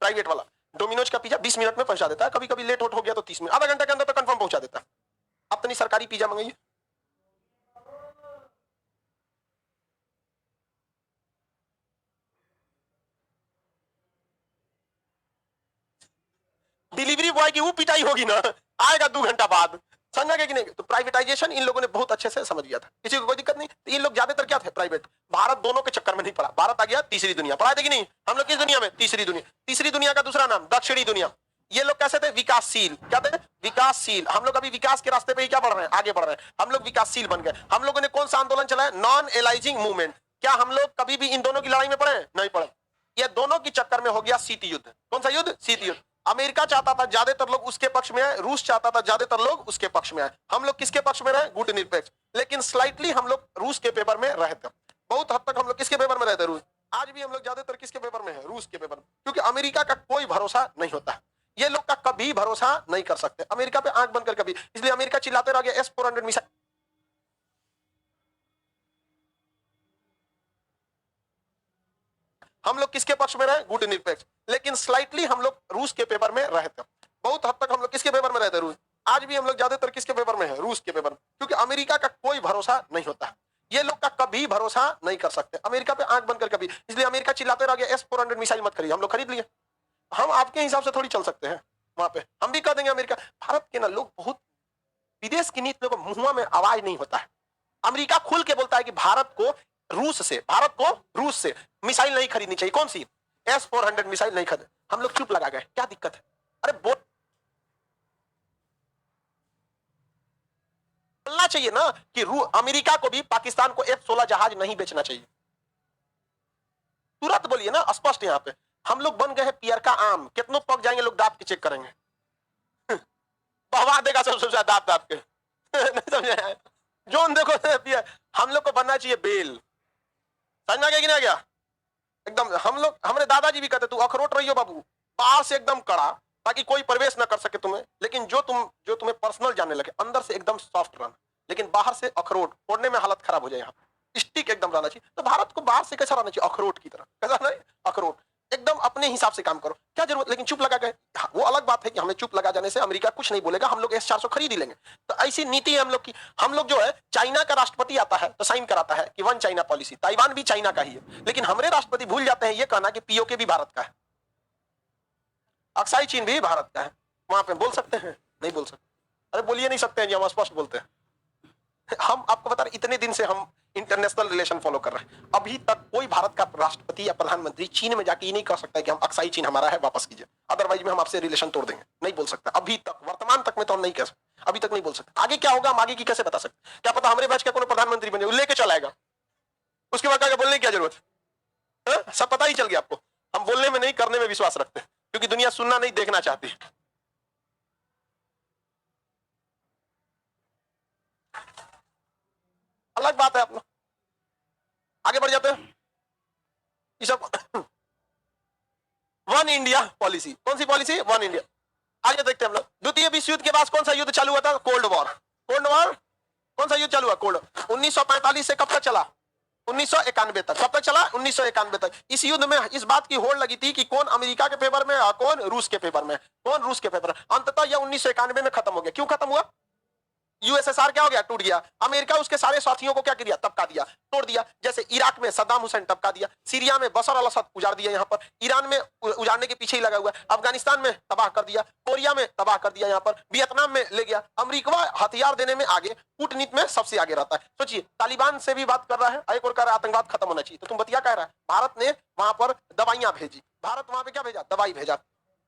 प्राइवेट वाला। डोमिनोज का पिज्जा 20 मिनट में पहुंचा देता है, कभी कभी लेट हो गया तो 30 मिनट, आधा घंटे के अंदर तो कंफर्म पहुंचा देता है। अब तो नहीं सरकारी पिज्जा मंगाइए। डिलीवरी बॉय की वो पिटाई होगी ना, आएगा 2 घंटा बाद, समझा कि नहीं? तो प्राइवेटाइजेशन इन लोगों ने बहुत अच्छे से समझ लिया था, किसी को कोई दिक्कत नहीं। तो इन लोग ज्यादातर क्या थे, प्राइवेट। भारत दोनों के चक्कर में नहीं पड़ा, भारत आ गया तीसरी दुनिया। पढ़ा थे कि नहीं? हम लोग किस दुनिया में? तीसरी दुनिया। तीसरी दुनिया का दूसरा नाम दक्षिणी दुनिया। ये लोग कैसे थे? विकासशील। क्या थे? विकासशील। हम लोग अभी विकास के रास्ते पे ही क्या बढ़ रहे हैं, आगे बढ़ रहे हैं। हम लोग विकासशील बन गए। हम लोगों ने कौन सा आंदोलन चलाया? Non aliasing movement. क्या हम लोग कभी भी इन दोनों की लड़ाई में पड़े? नहीं पड़े। ये दोनों के चक्कर में हो गया शीत युद्ध। कौन सा युद्ध? शीत युद्ध। अमेरिका चाहता था ज्यादातर लोग उसके पक्ष में आए, रूस चाहता था ज्यादातर लोग उसके पक्ष में आए। हम लोग किसके पक्ष में रहे? गुट निरपेक्ष। लेकिन स्लाइटली हम लोग रूस के पेपर में रहते, बहुत हद तक हम लोग किसके पेपर में रहते? रूस। आज भी हम लोग ज्यादातर किसके पेपर में है? रूस के पेपर में। क्योंकि अमेरिका का कोई भरोसा नहीं होता, ये लोग का कभी भरोसा नहीं कर सकते अमेरिका पे, आंख बंद कर कभी। इसलिए अमेरिका चिल्लाते रह गया S-400 मिसाइल। हम लोग किसके पक्ष में रहे? गुट निरपेक्ष। लेकिन स्लाइटली हम लोग रूस के पेपर में रहते, बहुत हद तक हम लोग किसके पेपर में रहते? रूस। आज भी हम लोग ज्यादातर किसके पेपर में है? रूस के पेपर में। क्योंकि अमेरिका का कोई भरोसा नहीं होता, ये लोग का कभी भरोसा नहीं कर सकते अमेरिका पे, आंख बंद कर कभी। इसलिए अमेरिका चिल्लाते रह गया S-400 मिसाइल मत खरीदिए। हम लोग खरीद लिए। हम आपके हिसाब से थोड़ी चल सकते हैं वहां पे, हम भी कह देंगे अमेरिका। भारत के ना लोग बहुत, विदेश की नीति को मुंह में आवाज नहीं होता है। अमेरिका खुल के बोलता है कि भारत को रूस से मिसाइल नहीं खरीदनी चाहिए। कौन सी? S-400 मिसाइल नहीं खरीद। हम लोग चुप लगा गए, क्या दिक्कत है? अरे बोलना चाहिए ना कि अमेरिका को भी पाकिस्तान को F-16 जहाज नहीं बेचना चाहिए। तुरंत बोलिए ना, स्पष्ट। यहाँ पे हम लोग बन गए हैं पियर का आम, कितनों पक जाएंगे लोग दांत के चेक करेंगे, बहवा देगा सबसे ज्यादा दांत दांत के। नहीं समझे? जोन देखो पियर। हम लोग को बनना चाहिए बेल। समझना क्या कि नहीं गया? एकदम हम लोग, हमारे दादाजी भी कहते तू अखरोट रहियो बाबू, बाहर से एकदम कड़ा, ताकि कोई प्रवेश ना कर सके तुम्हें, लेकिन जो तुम्हें पर्सनल जानने लगे, अंदर से एकदम सॉफ्ट रहना, लेकिन बाहर से अखरोट फोड़ने में हालत खराब हो जाए। यहाँ स्टिक एकदम रहना चाहिए। तो भारत को बाहर से कैसा रहना चाहिए? अखरोट की तरह। कैसा नहीं? अखरोट। एकदम अपने हिसाब से काम करो, क्या जरूरत? लेकिन चुप लगा गए। हाँ, वो अलग बात है कि हमें चुप लगा जाने से अमेरिका कुछ नहीं बोलेगा, हम लोग S-400 खरीद ही लेंगे। तो ऐसी नीति है हम लोग की। हम लोग जो है, चाइना का राष्ट्रपति आता है तो साइन कराता है कि 1 चाइना पॉलिसी, ताइवान भी चाइना का ही है, लेकिन हमारे राष्ट्रपति भूल जाते हैं ये कहना कि POK भी भारत का है, अक्साई चीन भी भारत का है। वहां पे बोल सकते हैं? नहीं बोल सकते। अरे बोलिए नहीं सकते हैं जी, हम स्पष्ट बोलते हैं। हम आपको बता रहे, इतने दिन से हम इंटरनेशनल रिलेशन फॉलो कर रहे हैं, अभी तक कोई भारत का राष्ट्रपति या प्रधानमंत्री चीन में जाके ये नहीं कह सकता कि हम अक्साई चीन हमारा है, वापस कीजिए, अदरवाइज में हम आपसे रिलेशन तोड़ देंगे। नहीं बोल सकता अभी तक, वर्तमान तक में तो हम नहीं कह सकते, अभी तक नहीं बोल सकते। आगे क्या होगा हम आगे की कैसे बता सकते? क्या पता हमारे बैच का कोई प्रधानमंत्री बन जाए, लेके चलाएगा, उसके बाद क्या बोलने की क्या जरूरत है? सब पता ही चल गया आपको। हम बोलने में नहीं, करने में विश्वास रखते हैं, क्योंकि दुनिया सुनना नहीं, देखना चाहती है। अलग बात है अपना। आगे बढ़ जाते हैं। ये सब 1 इंडिया पॉलिसी। कौन सी पॉलिसी? 1 इंडिया। आगे देखते हैं हम लोग। द्वितीय विश्व युद्ध के बाद कौन सा युद्ध चालू हुआ था? Cold war. Cold war. कौन सा युद्ध चालू हुआ? कोल्ड। 1945 से कब तक चला? 1991 तक। कब तक चला? 1991 तक। इस युद्ध में इस बात की होड़ लगी थी कि कौन अमेरिका के फेवर में और कौन रूस के फेवर में, कौन रूस के फेवर में। अंततः यह 1991 में खत्म हो गया। क्यों खत्म हुआ? यूएसएसआर क्या हो गया, टूट गया। अमेरिका उसके सारे साथियों को क्या किया, तबका दिया, तोड़ दिया। जैसे इराक में सद्दाम हुसैन तबका दिया, सीरिया में बशर अल असद उजाड़ दिया, यहाँ पर ईरान में उजाड़ने के पीछे ही लगा हुआ है, अफगानिस्तान में तबाह कर दिया, कोरिया में तबाह कर दिया, यहाँ पर वियतनाम में ले गया। अमेरिका हथियार देने में आगे, कूटनीति में सबसे आगे रहता है। सोचिए, तालिबान से भी बात कर रहा है, एक और कह रहा है आतंकवाद खत्म होना चाहिए, तो तुम बतिया कह रहा है। भारत ने वहां पर दवाइयां भेजी, भारत वहां पे क्या भेजा, दवाई भेजा,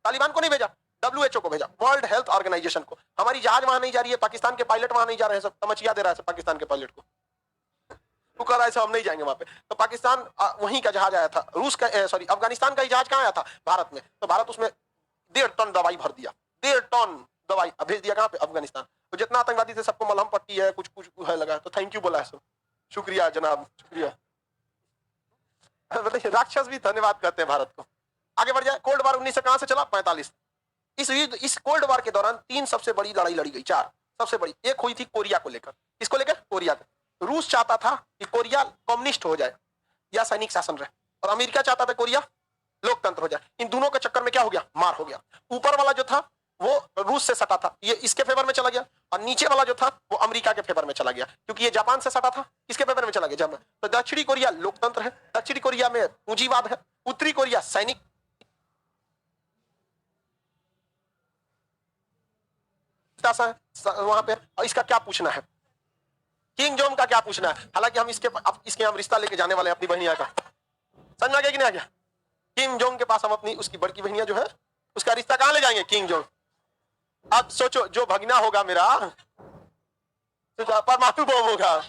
तालिबान को नहीं भेजा, WHO को भेजा, वर्ल्ड हेल्थ ऑर्गेनाइजेशन को। हमारी जहाज वहां नहीं जा रही है, पाकिस्तान के पायलट वहां नहीं जा रहे हैं, सब तमचिया दे रहा है पाकिस्तान के पायलट को, वो कह रहा है हम नहीं जाएंगे वहां पे। तो पाकिस्तान वहीं का जहाज आया था, रूस का सॉरी अफगानिस्तान का ही जहाज कहां आया था, भारत में। तो भारत उसमें 1.5 टन दवाई भर दिया, 1.5 टन दवाई भेज दिया कहां पे, अफगानिस्तान। तो जितना आतंकवादी थे सबको मलहम पट्टी है, कुछ कुछ है लगा, तो थैंक यू बोला है सब, शुक्रिया जनाब, शुक्रिया। बताइए, राक्षस भी धन्यवाद कहते हैं भारत को। आगे बढ़ जाए, कोल्ड वार 19 से कहां से चला, 45। इस कोल्ड वार के दौरान 3 सबसे बड़ी लड़ाई लड़ी गई, 4 सबसे बड़ी। एक हुई थी कोरिया को लेकर, इसको लेकर कोरिया को। रूस चाहता था कि कोरिया कम्युनिस्ट हो जाए या सैनिक शासन रहे, और अमेरिका चाहता था कोरिया लोकतंत्र हो जाए। इन दोनों के चक्कर में क्या हो गया, मार हो गया। ऊपर वाला जो था वो रूस से सटा था, ये इसके फेवर में चला गया, और नीचे वाला जो था वो अमेरिका के फेवर में चला गया, क्योंकि ये जापान से सटा था, किसके फेवर में चला गया, जापान। तो दक्षिणी कोरिया लोकतंत्र है, दक्षिणी कोरिया में पूंजीवाद है, उत्तरी कोरिया सैनिक वहां पे। और इसका क्या पूछना है, किंग जोंग का क्या पूछना है। हालांकि हम इसके हम रिश्ता लेके जाने वाले हैं अपनी बहनिया का, समझ आ गया कि नहीं आ गया। किंग जोंग के पास हम अपनी उसकी बड़की बहनिया जो है उसका रिश्ता कहां ले जाएंगे, किंग जोंग। अब सोचो, जो भगना होगा मेरा, परमाणु बम होगा,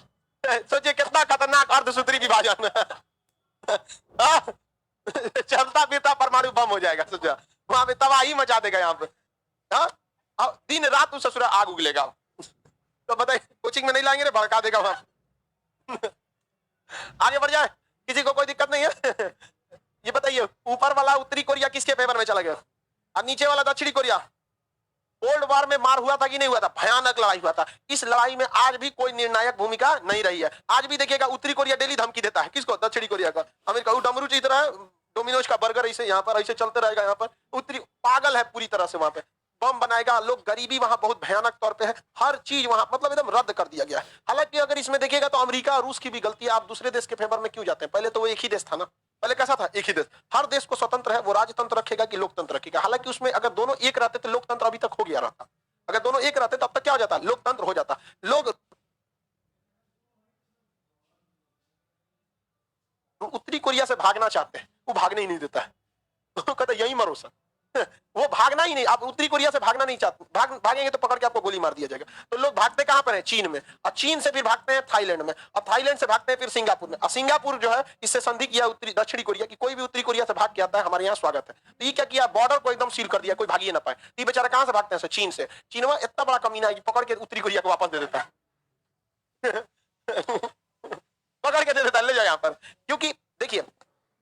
सोचिए कितना खतरनाक अर्धसूत्री विभाजन चलता फिरता परमाणु बम हो जाएगा, सोचा वहां पे तबाही मचा देगा यहाँ पे। दिन रात उस ससुरा आग उगलेगा। तो बताइए, कोचिंग में नहीं लाएंगे रे, भड़का देगा वहां आगे बढ़ जाए, किसी को कोई दिक्कत नहीं है ये बताइए, ऊपर वाला उत्तरी कोरिया किसके फेवर में चला गया, और नीचे वाला दक्षिणी कोरिया। कोल्ड वार में मार हुआ था कि नहीं हुआ था, भयानक लड़ाई हुआ था। इस लड़ाई में आज भी कोई निर्णायक भूमिका नहीं रही है। आज भी देखिएगा, उत्तरी कोरिया डेली धमकी देता है, किसको, दक्षिणी कोरिया का। अमेरिका वो डमरू की तरह डोमिनोज का बर्गर ऐसे यहाँ पर ऐसे चलते रहेगा, यहाँ पर उत्तरी पागल है पूरी तरह से, वहां पे बम बनाएगा लोग। गरीबी वहां बहुत भयानक तौर पे है, हर चीज वहां मतलब एकदम रद्द कर दिया गया है। हालांकि अगर इसमें देखिएगा तो अमेरिका और रूस की भी गलती है। आप दूसरे देश के फेवर में क्यों जाते हैं, पहले तो वो एक ही देश था ना, पहले कैसा था, एक ही देश। हर देश को स्वतंत्र है, वो राजतंत्र रखेगा कि लोकतंत्र रखेगा। हालांकि उसमें अगर दोनों एक रहते तो लोकतंत्र अभी तक हो गया रहता, अगर दोनों एक रहते तब तक क्या हो जाता, लोकतंत्र हो जाता। लोग उत्तरी कोरिया से भागना चाहते हैं, वो भागने ही नहीं देता है तो कहता यही मरो सर वो भागना ही नहीं। आप उत्तरी कोरिया से भागना नहीं चाहते, भागेंगे तो पकड़ के आपको गोली मार दिया जाएगा। तो लोग भागते कहां पर है, चीन में, और चीन से फिर भागते हैं थाईलैंड में, और थाईलैंड से भागते हैं फिर सिंगापुर में। और सिंगापुर जो है इससे संधि किया उत्तरी दक्षिणी कोरिया की, कोई भी उत्तरी कोरिया से भाग के आता है हमारे यहाँ स्वागत है। तो ये क्या किया, बॉर्डर को एकदम सील कर दिया, कोई भागिए ना पाए। ये बेचारा कहां से भागते हैं, चीन से। चीनवा इतना बड़ा कमीना है कि पकड़ के उत्तरी कोरिया को वापस दे देता है पकड़ के दे देता है, ले जाओ यहाँ पर। क्योंकि देखिए,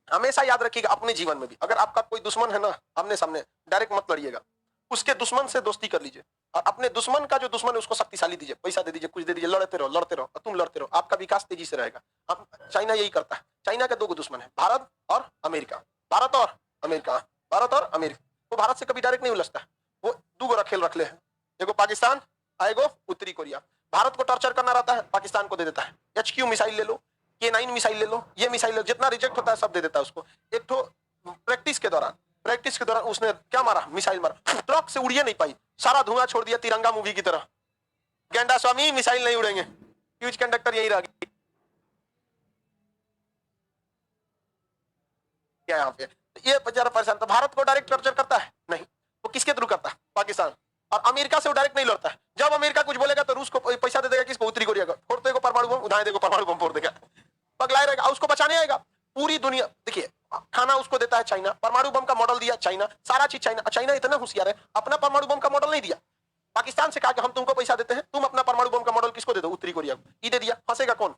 हमेशा याद रखिएगा अपने जीवन में भी, अगर आपका कोई दुश्मन है ना, आमने सामने डायरेक्ट मत लड़िएगा, उसके दुश्मन से दोस्ती कर लीजिए, और अपने दुश्मन का जो दुश्मन है उसको शक्तिशाली दीजिए, पैसा दे दीजिए, कुछ दे दीजिए, लड़ते रहो और तुम लड़ते रहो, आपका विकास तेजी से रहेगा। अब चाइना यही करता है। चाइना के 2 दुश्मन है, भारत और अमेरिका, भारत और अमेरिका, भारत और अमेरिका। वो भारत से कभी डायरेक्ट नहीं उलझता है, वो 2 रखेल रख ले हैं, एगो पाकिस्तान, एगो उत्तरी कोरिया। भारत को टॉर्चर करना रहता है, पाकिस्तान को दे देता है, HQ मिसाइल ले लो, K9 मिसाइल ले लो, ये मिसाइल ले लो, जितना रिजेक्ट होता है सब दे देता है उसको। एक तो प्रैक्टिस के दौरान उसने क्या मारा, मिसाइल मारा, ट्रक से उड़िए नहीं पाई, सारा धुआं छोड़ दिया, तिरंगा मूवी की तरह। गेंडा स्वामी मिसाइल नहीं उड़ेंगे, फ्यूज कंडक्टर यही रह गया यहाँ पे। ये बेचारा परेशान था। भारत को डायरेक्ट टॉर्चर करता है नहीं, वो किसके थ्रू करता है, पाकिस्तान। और अमेरिका से वो डायरेक्ट नहीं लड़ता है। जब अमेरिका कुछ बोलेगा तो रूस को पैसा दे देगा, किसको, उत्तरी कोरिया को, फोड़ देगा परमाणु बम, उधार देगा परमाणु बम फोड़ देगा, पगलाए रहेगा, उसको बचाने आएगा। पूरी दुनिया देखिए, खाना उसको देता है चाइना, परमाणु बम का मॉडल दिया चाइना, सारा चीज चाइना। चाइना इतना होशियार है, अपना परमाणु बम का मॉडल नहीं दिया, पाकिस्तान से कहा कि हम तुमको पैसा देते हैं, तुम अपना परमाणु बम का मॉडल किसको दे दो, उत्तरी कोरिया को। ये दे दिया, फंसेगा कौन,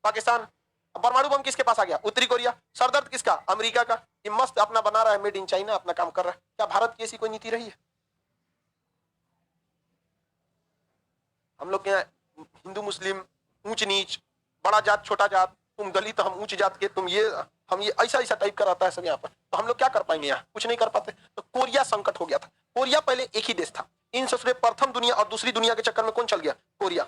पाकिस्तान। परमाणु बम किसके पास आ गया, उत्तरी कोरिया। सरदर्द किसका, अमेरिका का। ये मस्त अपना बना रहा है, मेड इन चाइना, अपना काम कर रहा है। क्या भारत की ऐसी कोई नीति रही है? हम लोग के यहाँ हिंदू मुस्लिम, ऊंच नीच, बड़ा जात छोटा जात, तुम दलित हम उच्च जात के, तुम ये हम ये, ऐसा टाइप का रहता है सब यहाँ पर। तो हम लोग क्या कर पाएंगे, यहाँ कुछ नहीं कर पाते। तो कोरिया संकट हो गया था। कोरिया पहले एक ही देश था, इन सबसे प्रथम दुनिया और दूसरी दुनिया के चक्कर में कौन चल गया? कोरिया।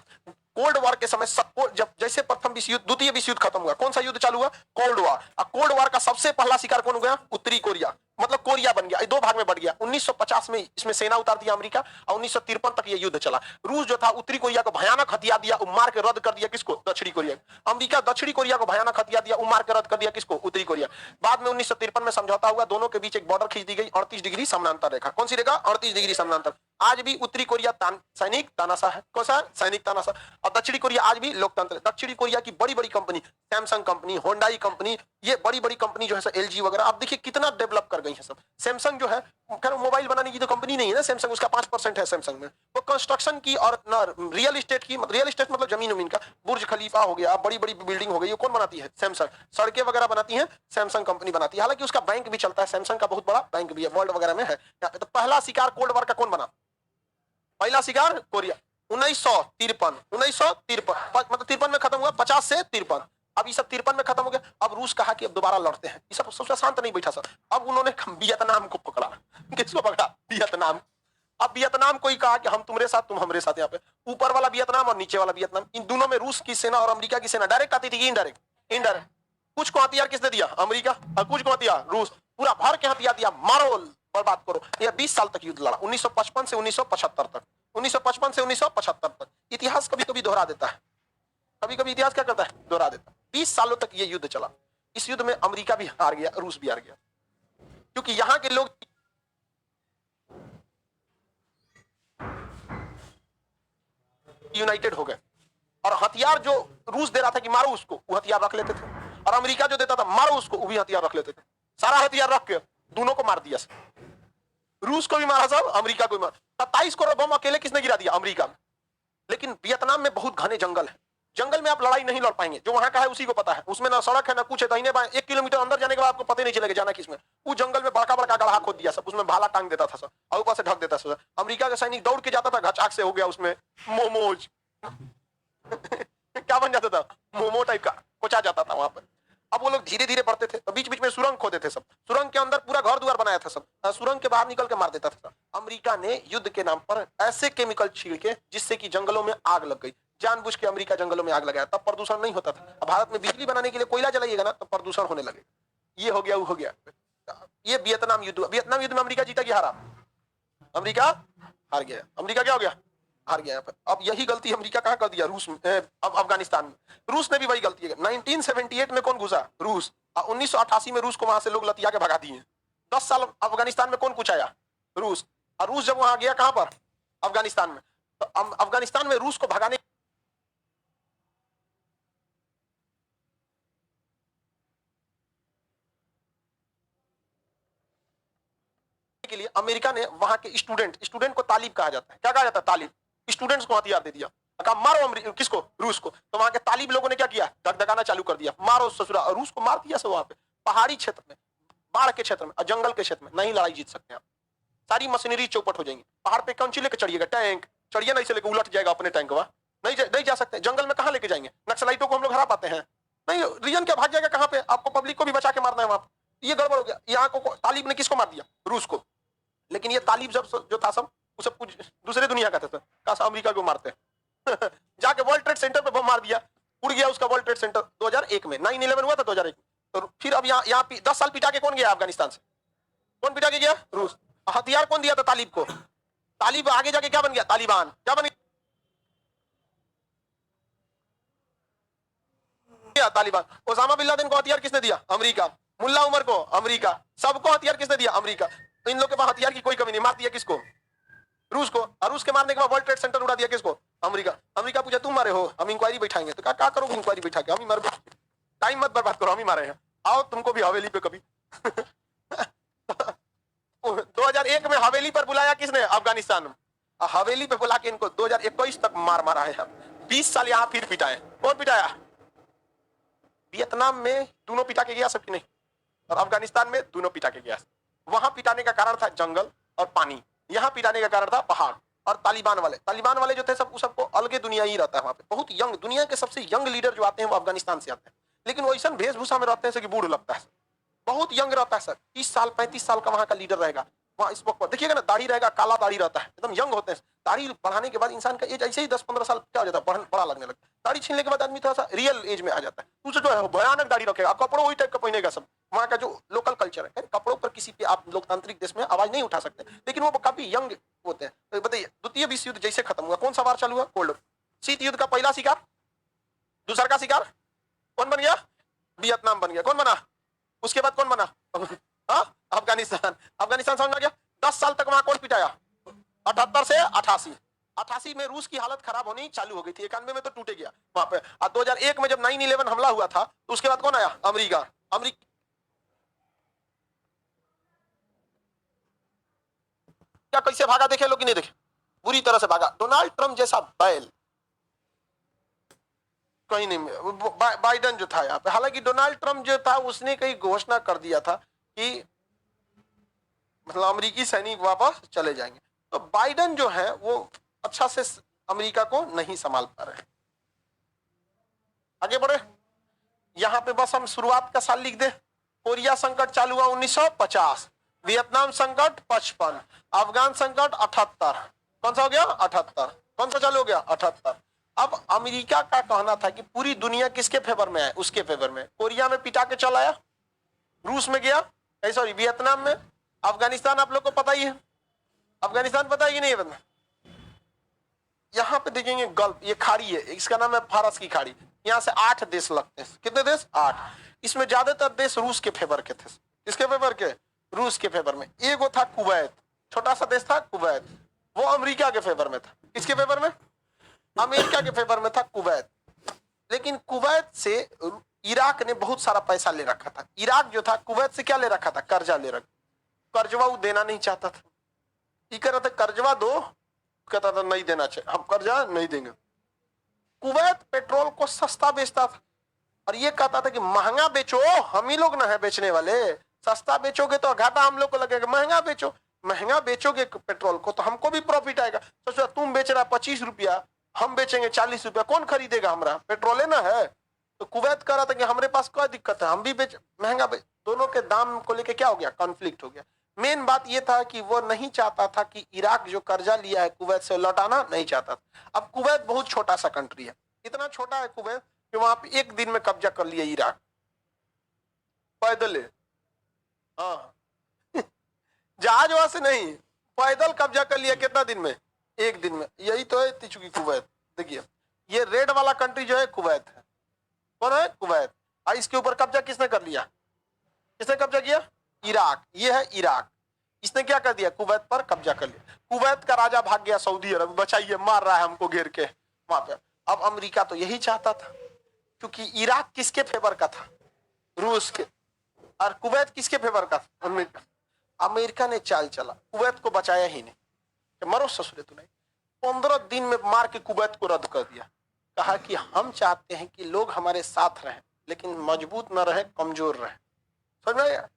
कोल्ड वॉर के समय सबको, जब जैसे प्रथम विश्व युद्ध, द्वितीय विश्व युद्ध खत्म हुआ, कौन सा युद्ध चालू हुआ? Cold war. और कोल्ड वॉर का सबसे पहला शिकार कौन हो गया? उत्तरी कोरिया। मतलब कोरिया बन गया, दो भाग में बढ़ गया। 1950 में इसमें सेना उतार दिया अमेरिका, और 1953 तक ये युद्ध चला। रूस जो था उत्तरी कोरिया को भयानक हथियार दिया, मार के रद्द कर दिया किसको? दक्षिणी कोरिया। अमेरिका दक्षिणी कोरिया को भयानक हथियार दिया, मार के रद्द कर दिया किसको? उत्तरी कोरिया। बाद में 1953 में समझौता हुआ, दोनों के बीच एक बॉर्डर खींच दी गई, 38 डिग्री समानांतर रेखा। कौन सी रेखा? 38 डिग्री समानांतर। आज भी उत्तरी कोरिया सैनिक तानाशाह है। कौन सा? सैनिक तानाशाह। और दक्षिणी कोरिया आज भी लोकतंत्र है। दक्षिणी कोरिया की बड़ी बड़ी company, Samsung company, Hyundai company, ये बड़ी बड़ी कंपनी जो है एलजी वगैरह, आप देखिए कितना डेवलप कर गई है सब। सैमसंग जो है, खैर मोबाइल बनाने की तो कंपनी नहीं है ना सैमसंग, उसका 5% है सैमसंग में। वो कंस्ट्रक्शन की और रियल एस्टेट की, रियल एस्टेट मतलब जमीन उमीन का, बुर्ज खलीफा हो गया, बड़ी बड़ी बिल्डिंग हो गई, कौन बनाती है? सैमसंग। सड़कें वगैरह बनाती है सैमसंग कंपनी बनाती है। हालांकि उसका बैंक भी चलता है, सैमसंग का बहुत बड़ा बैंक भी है, वर्ल्ड वगैरह में है। तो पहला शिकार कोल्ड वॉर का कौन बना? पहला शिकार कोरिया। 1953 मतलब 53 में खत्म हुआ, 50 से 53। अब ये सब 53 में खत्म हो गया। अब रूस कहा कि अब दोबारा लड़ते हैं। ये सब सबसे शांत नहीं बैठा सर। अब उन्होंने वियतनाम को पकड़ा। किसको पकड़ा? वियतनाम। अब वियतनाम को ही कहा कि हम तुम्हारे साथ, तुम हमारे साथ। यहाँ पे ऊपर वाला वियतनाम और नीचे वाला वियतनाम, इन दोनों में रूस की सेना और अमेरिका की सेना डायरेक्ट आती थी, इनडायरेक्ट? इनडायरेक्ट। कुछ को हथियार किसने दिया? अमेरिका। और कुछ को हथियार रूस। पूरा भर के हथियार दिया, मारो बर्बाद करो। यह 20 साल तक युद्ध लड़ा, 1955 से 1975 तक। 1955 से 1975 तक। इतिहास कभी कभी दोहरा देता है, कभी कभी इतिहास क्या करता है? दोहरा देता है। 20 सालों तक ये युद्ध चला। इस युद्ध में अमेरिका भी हार गया, रूस भी हार गया, क्योंकि यहां के लोग यूनाइटेड हो गए। और हथियार जो रूस दे रहा था कि मारो उसको, वो हथियार रख लेते थे। और अमेरिका जो देता था मारो उसको, वो भी हथियार रख लेते थे। सारा हथियार रख के दोनों को मार दिया। रूस को भी मारा साहब, अमेरिका को भी मारा। 27 करोड़ बम अकेले किसने गिरा दिया? अमेरिका में। लेकिन वियतनाम में बहुत घने जंगल है, जंगल में आप लड़ाई नहीं लड़ पाएंगे। जो वहां का है उसी को पता है, उसमें ना सड़क है ना कुछ है, दाहिने बाएं 1 किलोमीटर अंदर जाने के बाद आपको पता नहीं चलेगा जाना किसमें। वो जंगल में बड़का बड़का गड्ढा खोद दिया सब, उसमें भाला टांग देता था सब, और ऊपर से ढक देता था। अमेरिका का सैनिक दौड़ के जाता था, घचाक से हो गया उसमें मोमोज क्या बन जाता था? मोमो टाइप का कुछ आ जाता था वहां पर। अब वो लोग धीरे धीरे बढ़ते थे, तो बीच बीच में सुरंग खोदे थे सब, सुरंग के अंदर पूरा घर द्वार बनाया था सब, सुरंग के बाहर निकल के मार देता था। अमेरिका ने युद्ध के नाम पर ऐसे केमिकल छील के जिससे कि जंगलों में आग लग गई। जानबूझ के अमेरिका जंगलों में आग लगाया, तब प्रदूषण नहीं होता था। अब भारत में बिजली बनाने के लिए कोयला जलाइएगा ना तो प्रदूषण होने लगे। ये हो गया, वो हो गया। ये वियतनाम युद्ध, वियतनाम युद्ध में अमेरिका जीता कि हारा? अमेरिका हार गया। अमेरिका क्या हो गया? हार गया। अब यही गलती अमेरिका कहाँ कर दिया? रूस में, अब अफगानिस्तान में। रूस ने भी वही गलती है। 1978 में कौन घुसा? रूस। 1988 में रूस को वहां से लोग लतिया के भगा दिए। 10 साल अफगानिस्तान में कौन कुछ आया? रूस। और रूस जब वहां गया कहां पर? अफगानिस्तान में। तो अफगानिस्तान में रूस को भगाने के लिए अमेरिका ने वहां के स्टूडेंट को तालिब कहा जाता है। क्या कहा जाता है? तालिब। स्टूडेंट्स को हथियार दे दिया, कहा मारो किसको? रूस को। तो वहां के तालिब लोगों ने क्या किया? धकधकाना चालू कर दिया, मारो ससुरा। रूस को मार दिया सब वहां पे। पहाड़ी क्षेत्र में, बाढ़ के क्षेत्र में, जंगल के क्षेत्र में नहीं लड़ाई जीत सकते आप। सारी मशीनरी चौपट हो जाएंगी। पहाड़ पे कौन सी लेकर चढ़िएगा? टैंक चढ़िए नहीं, लेकर उलट जाएगा अपने टैंक। वहां नहीं जा सकते। जंगल में कहां लेके जाएंगे? नक्सलाइटों को हम लोग हरा पाते हैं? नहीं, रीजन क्या भाग जाएगा कहां पे? आपको पब्लिक को भी बचा के मारना है वहां पे। ये गड़बड़ हो गया। यहाँ को तालिब ने किसको मार दिया? रूस को। लेकिन ये तालिब जब जो था सब, वो सब कुछ दूसरे दुनिया का था। कहा अमेरिका को मारते हैं जाके वर्ल्ड ट्रेड सेंटर पे बम मार दिया, उड़ गया उसका वर्ल्ड ट्रेड सेंटर। 2001 में 9/11 हुआ था 2001 में। तो फिर अब यहाँ 10 साल पिटा के कौन गया अफगानिस्तान से? कौन पिटा के गया? रूस। हथियार कौन दिया था तालिब को? तालिब आगे जाके क्या बन गया? तालिबान। क्या बन गया? तालिबान। ओसामा बिन लादेन को हथियार किसने दिया? अमेरिका। मुल्ला उमर को? अमेरिका। सबको हथियार किसने दिया? अमेरिका। तो इन लोग के पास हथियार की कोई कमी नहीं। मार दिया किसको? रूस को। और रूस के मारने के बाद वर्ल्ड ट्रेड सेंटर उड़ा दिया किसको? अमेरिका। अमेरिका पूछा तुम मारे हो, हम इंक्वायरी बैठाएंगे। तो क्या करोगे इंक्वायरी बैठा के? हम ही मारे, टाइम मत बर्बाद करो, हम ही मारे हैं, आओ तुमको भी हवेली पे कभी 2001 में हवेली पर बुलाया किसने? अफगानिस्तान में। हवेली पे बुला के इनको 2021 तक मार मारा है। 20 साल यहाँ फिर पिटाए। कौन पिटाया? वियतनाम में दोनों पिटा के गया सब की नहीं, और अफगानिस्तान में दोनों पिटा के गया। वहां पिटाने का कारण था जंगल और पानी, यहाँ पिटाने का कारण था पहाड़। और तालिबान वाले जो थे सब, सबको अलगे दुनिया ही रहता है वहां पे। बहुत यंग, दुनिया के सबसे यंग लीडर जो आते हैं वो अफगानिस्तान से आते हैं। लेकिन वो ऐसा वेशभूषा में रहते हैं कि बूढ़ लगता है, बहुत यंग रहता है सर। 30 साल 35 साल का वहां का लीडर रहेगा। वहां इस वक्त देखिएगा ना, दाढ़ी रहेगा, काला दाढ़ी रहता है, एकदम यंग होते हैं। दाढ़ी बढ़ाने के बाद इंसान का एज ऐसे ही 10-15 साल क्या हो जाता है, बड़ा लगने लगता है। दाढ़ी छीनने के बाद आदमी थोड़ा सा रियल एज में आ जाता है। दूसरा जो है भयानक दाढ़ी रखेगा, कपड़ों वही टाइप का पहनेगा सब। वहाँ का जो लोकल कल्चर है, कपड़ों पर किसी पे आप लोकतांत्रिक देश में आवाज नहीं उठा सकते, लेकिन वो काफी यंग होते हैं। तो बताइए, द्वितीय विश्व युद्ध जैसे खत्म हुआ, कौन सा वार चालू हुआ? कोल्ड। शीत युद्ध का पहला शिकार, दूसरा का शिकार कौन बन गया? वियतनाम बन गया। कौन बना? उसके बाद कौन बना? अफगानिस्तान। अफगानिस्तान समझ में आ गया। 10 साल तक वहां कौन पिटाया? 78 से 88। 88 में रूस की हालत खराब होनी चालू हो गई थी, 91 में तो टूटे गया वहां पे। और 2001 में जब 9/11 हमला हुआ था, तो उसके बाद कौन आया? अमेरिका। अमेरिका क्या कैसे भागा, देखे लोग कि नहीं देखे? बुरी तरह से भागा। डोनाल्ड ट्रंप जैसा बैल कहीं नहीं। बाइडन जो था यहाँ पे, हालांकि डोनाल्ड ट्रंप जो था उसने कहीं घोषणा कर दिया था कि मतलब अमेरिकी सैनिक वापस चले जाएंगे, तो बाइडन जो है वो अच्छा से अमेरिका को नहीं संभाल पा रहे। आगे बढ़े, यहां पे बस हम शुरुआत का साल लिख दे। कोरिया संकट चालू हुआ 1950, वियतनाम संकट 55, अफगान संकट 78। कौन सा हो गया? 78। कौन सा चालू हो गया? 78। अब अमेरिका का कहना था कि पूरी दुनिया किसके फेवर में है? उसके फेवर में। कोरिया में पिटा के चल आया, रूस में गया, सॉरी वियतनाम में। अफगानिस्तान आप लोग को पता ही है, अफगानिस्तान पता है कि नहीं पता? यहां पे देखेंगे गल्फ, ये खाड़ी है, इसका नाम है फारस की खाड़ी। यहां से 8 देश लगते हैं। कितने देश? 8। इसमें ज्यादातर देश रूस के फेवर के थे। किसके फेवर के? रूस के फेवर में। एक वो था कुवैत, छोटा सा देश था कुवैत, वो अमेरिका के फेवर में था। किसके फेवर में? अमेरिका के फेवर में था कुवैत। लेकिन कुवैत से इराक ने बहुत सारा पैसा ले रखा था। इराक जो था कुवैत से क्या ले रखा था? कर्जा ले रखा। कर्जवा वो देना नहीं चाहता था। ये कह रहा था कर्जवा दो, कहता था नहीं देना चाहिए, हम कर्जा नहीं देंगे। कुवैत पेट्रोल को सस्ता बेचता था और ये कहता था कि महंगा बेचो, हम ही लोग ना है बेचने वाले, सस्ता बेचोगे तो घाटा हम लोग को लगेगा, महंगा बेचो। महंगा बेचोगे पेट्रोल को तो हमको भी प्रॉफिट आएगा। सोचो तुम बेच रहा 25 रुपया, हम बेचेंगे 40 रुपया, कौन खरीदेगा? हमारा पेट्रोल है ना है। तो कुवैत कह रहा था कि हमारे पास क्या दिक्कत है, हम भी बेच, महंगा बेच। दोनों के दाम को लेके क्या हो गया? कॉन्फ्लिक्ट हो गया। मेन बात यह था कि वो नहीं चाहता था कि इराक जो कर्जा लिया है कुवैत से लौटाना नहीं चाहता था। अब कुवैत बहुत छोटा सा कंट्री है, इतना छोटा है कुवैत कि वहां पे एक दिन में कब्जा कर लिया इराक, पैदल है। हाँ जहाज वहां से नहीं, पैदल कब्जा कर लिया। कितना दिन में? एक दिन में। यही तो है चूंकि कुवैत। देखिए ये रेड वाला कंट्री जो है कुवैत है। कौन है? कुवैत। और इसके ऊपर कब्जा किसने कर लिया? किसने कब्जा किया? इराक। ये है इराक, इसने क्या कर दिया? कुवैत पर कब्जा कर लिया। कुवैत का राजा भाग गया सऊदी अरब, बचाइए मार रहा है हमको घेर के वहां पे। अब अमेरिका तो यही चाहता था, क्योंकि इराक किसके फेवर का था? रूस के। और कुवैत किसके फेवर का था? अमेरिका। अमेरिका ने चाल चला, कुवैत को बचाया ही नहीं कि मरो ससुरे तू नहीं। 15 दिन में मार के कुवैत को रद्द कर दिया। कहा कि हम चाहते हैं कि लोग हमारे साथ रहें, लेकिन मजबूत न रहे, कमजोर रहे। समझ में आया?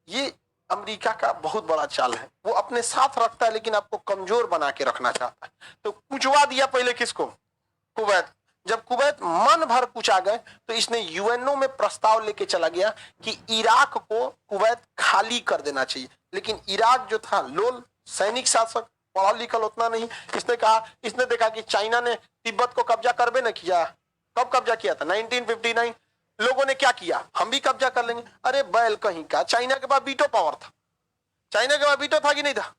ये अमेरिका का बहुत बड़ा चाल है। वो अपने साथ रखता है लेकिन आपको कमजोर बना के रखना चाहता है। तो कुचवा दिया पहले किसको? कुवैत। जब कुवैत मन भर कुचा गए तो इसने यूएनओ में प्रस्ताव लेके चला गया कि इराक को कुवैत खाली कर देना चाहिए। लेकिन इराक जो था लोल सैनिक शासक, पढ़ा लिखल उतना नहीं। इसने कहा, इसने देखा कि चाइना ने तिब्बत को कब्जा करबे न किया। कब कब्जा किया था? 1959। लोगों ने क्या किया? हम भी कब्जा कर लेंगे। अरे बैल कहीं का, चाइना के पास वीटो पावर था। चाइना के पास वीटो था कि नहीं था?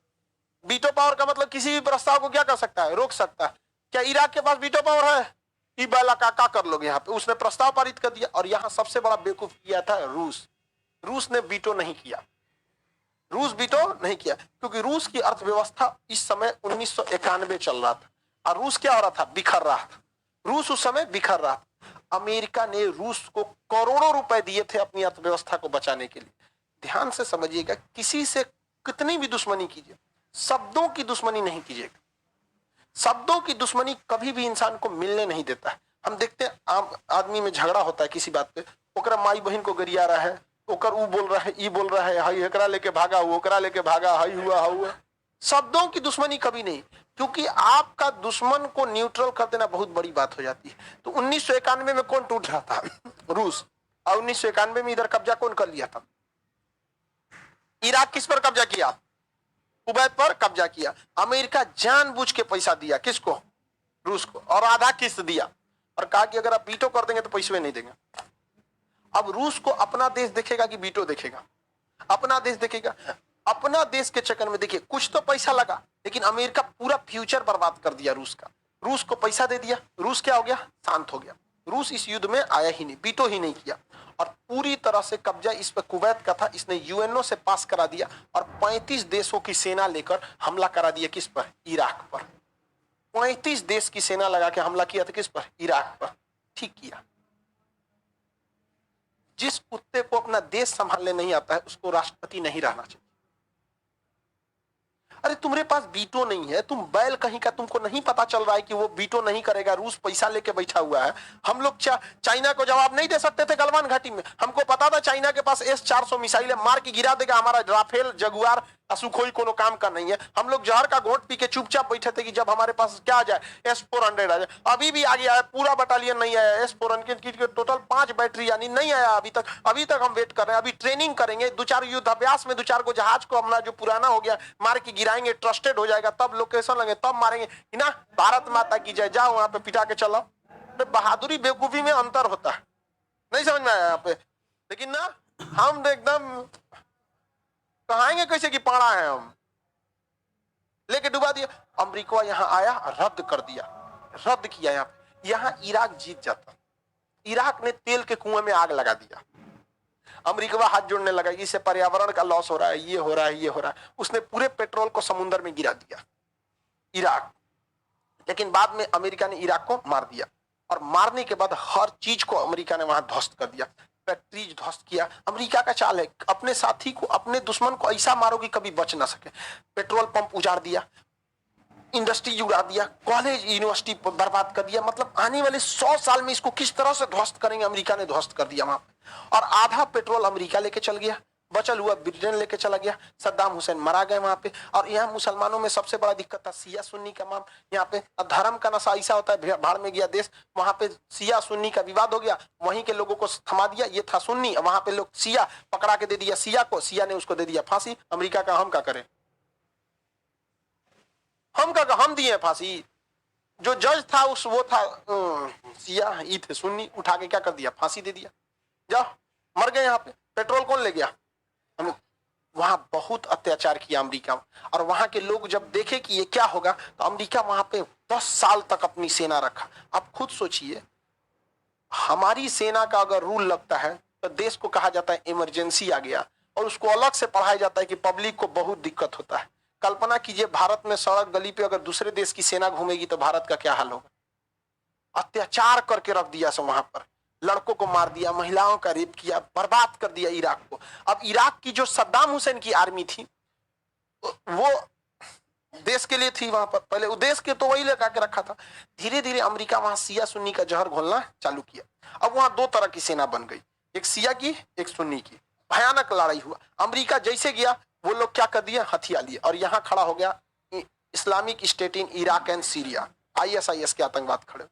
वीटो पावर का मतलब किसी भी प्रस्ताव को क्या कर सकता है? रोक सकता है। क्या इराक के पास वीटो पावर है? ई बैला का कर लोगे यहाँ पे? उसने प्रस्ताव पारित कर दिया। और यहाँ सबसे बड़ा बेवकूफ किया था रूस। रूस ने वीटो नहीं किया। रूस वीटो नहीं किया क्योंकि रूस की अर्थव्यवस्था इस समय 1991 चल रहा था और रूस क्या हो रहा था? बिखर रहा था। रूस उस समय बिखर रहा था। अमेरिका ने रूस को करोड़ों रुपए दिए थे अपनी अर्थव्यवस्था को बचाने के लिए। ध्यान से समझिएगा, किसी से कितनी भी दुश्मनी कीजिए, शब्दों की दुश्मनी नहीं कीजिएगा। शब्दों की दुश्मनी कभी भी इंसान को मिलने नहीं देता है। हम देखते हैं आम आदमी में झगड़ा होता है किसी बात पे, ओकरा माई बहन को गरिया रहा है, ओकर ऊ बोल रहा है, ई बोल रहा है, हाई एकरा लेके भागा, वो ओकरा लेके भागा, हाई हुआ हुआ। शब्दों की दुश्मनी कभी नहीं, क्योंकि आपका दुश्मन को न्यूट्रल कर देना बहुत बड़ी बात हो जाती है। तो 1991 में कौन टूट रहा था? रूस। और 1991 में इधर कब्जा कौन कर लिया था? इराक किस पर कब्जा किया? कुवैत पर कब्जा किया। अमेरिका जानबूझ के पैसा दिया, किसको? रूस को, और आधा किस्त दिया और कहा कि अगर आप वीटो कर देंगे तो पैसे नहीं देंगे। अब रूस को अपना देश देखेगा कि वीटो देखेगा? अपना देश देखेगा। अपना देश के चक्कर में देखिए कुछ तो पैसा लगा, लेकिन अमेरिका पूरा फ्यूचर बर्बाद कर दिया रूस का। रूस को पैसा दे दिया, रूस क्या हो गया? शांत हो गया। रूस इस युद्ध में आया ही नहीं, वीटो ही नहीं किया, और पूरी तरह से कब्जा इस पर कुवैत का था। इसने यूएनओ से पास करा दिया और 35 देशों की सेना लेकर हमला करा दिया। किस पर? इराक पर। 35 देश की सेना लगा के हमला किया था। किस पर? इराक पर। ठीक किया। जिस कुत्ते को अपना देश संभालने नहीं आता है उसको राष्ट्रपति नहीं रहना चाहिए। अरे तुम्हारे पास वीटो नहीं है, तुम बैल कहीं का, तुमको नहीं पता चल रहा है कि वो वीटो नहीं करेगा। रूस पैसा लेके बैठा हुआ है। हम लोग चाइना को जवाब नहीं दे सकते थे गलवान घाटी में। हमको पता था चाइना के पास S-400 मिसाइल है, मार के गिरा देगा। हमारा राफेल, जगुआर, सुखोई कोनो काम का नहीं है। हम लोग जहर का घोंट पी के चुपचाप बैठे थे कि जब हमारे पास क्या आ जाए, S-400 आ जाए। अभी भी आ गया है, पूरा बटालियन नहीं आया। S-400 की टोटल 5 बैटरी यानी नहीं आया अभी तक हम वेट कर रहे हैं। अभी ट्रेनिंग करेंगे, 2-4 युद्धाभ्यास में 2-4 को जहाज को अपना जो पुराना हो गया मार के गिराएंगे, ट्रस्टेड हो जाएगा, तब लोकेशन लगे, तब मारेंगे ना। भारत माता की जय। जाओ वहां पे पिटा के चलो। बहादुरी बेवकूफी में अंतर होता है, नहीं समझ में आया यहाँ पे। लेकिन ना हम एकदम कहाएंगे कैसे कि पाड़ा है, हम लेके डुबा दिया। अमेरिका यहाँ आया, रद्द कर दिया, रद्द किया। यहाँ इराक जीत जाता। इराक ने तेल के कुएं में आग लगा दिया। अमेरिका हाथ जोड़ने लगा कि इससे पर्यावरण का लॉस हो रहा है, ये हो रहा है, ये हो रहा है। उसने पूरे पेट्रोल को समुद्र में गिरा दिया, इराक। लेकिन बाद में अमेरिका ने इराक को मार दिया, और मारने के बाद हर चीज को अमेरिका ने वहां ध्वस्त कर दिया। फैक्ट्रीज ध्वस्त किया। अमेरिका का चाल है अपने साथी को, अपने दुश्मन को ऐसा मारो कि कभी बच ना सके। पेट्रोल पंप उजाड़ दिया, इंडस्ट्री उड़ा दिया, कॉलेज यूनिवर्सिटी बर्बाद कर दिया। मतलब आने वाले 100 साल में इसको किस तरह से ध्वस्त करेंगे, अमेरिका ने ध्वस्त कर दिया वहां पे। और आधा पेट्रोल अमेरिका लेके चल गया, बचल हुआ ब्रिटेन लेके चला गया। सद्दाम हुसैन मारा गया वहां पे। और यहाँ मुसलमानों में सबसे बड़ा दिक्कत था सिया सुन्नी का मामला। यहाँ पे धर्म का नशा ऐसा होता है, भाड़ में गया देश। वहां पे सिया सुन्नी का विवाद हो गया, वहीं के लोगों को थमा दिया। ये था सुन्नी, वहां पे लोग सिया पकड़ा के दे दिया सिया को, सिया ने उसको दे दिया फांसी। अमेरिका का हम क्या करें? हम दिए फांसी। जो जज था वो था सिया, ये थे सुन्नी, उठा के क्या कर दिया? फांसी दे दिया। जाओ, मर गए। यहाँ पे पेट्रोल कौन ले गया? वहां बहुत अत्याचार किया अमेरिका। और वहां के लोग जब देखे कि ये क्या होगा, तो अमेरिका वहां पे 10 साल तक अपनी सेना रखा। आप खुद सोचिए, हमारी सेना का अगर रूल लगता है तो देश को कहा जाता है इमरजेंसी आ गया, और उसको अलग से पढ़ाया जाता है कि पब्लिक को बहुत दिक्कत होता है। कल्पना कीजिए भारत में सड़क गली पे अगर दूसरे देश की सेना घूमेगी तो भारत का क्या हाल होगा। अत्याचार करके रख दिया सब वहां पर, लड़कों को मार दिया, महिलाओं का रेप किया, बर्बाद कर दिया इराक को। अब इराक की जो सद्दाम हुसैन की आर्मी थी वो देश के लिए थी, वहां पर पहले उद्देश्य के तो वही लगा के रखा था। धीरे धीरे अमेरिका वहां सिया सुन्नी का जहर घोलना चालू किया। अब वहां 2 तरह की सेना बन गई, एक सिया की, एक सुन्नी की। भयानक लड़ाई हुआ। अमेरिका जैसे गया वो लोग क्या कर दिया? हथियार लिए, और यहाँ खड़ा हो गया Islamic state in Iraq and Syria, ISIS के आतंकवाद खड़े।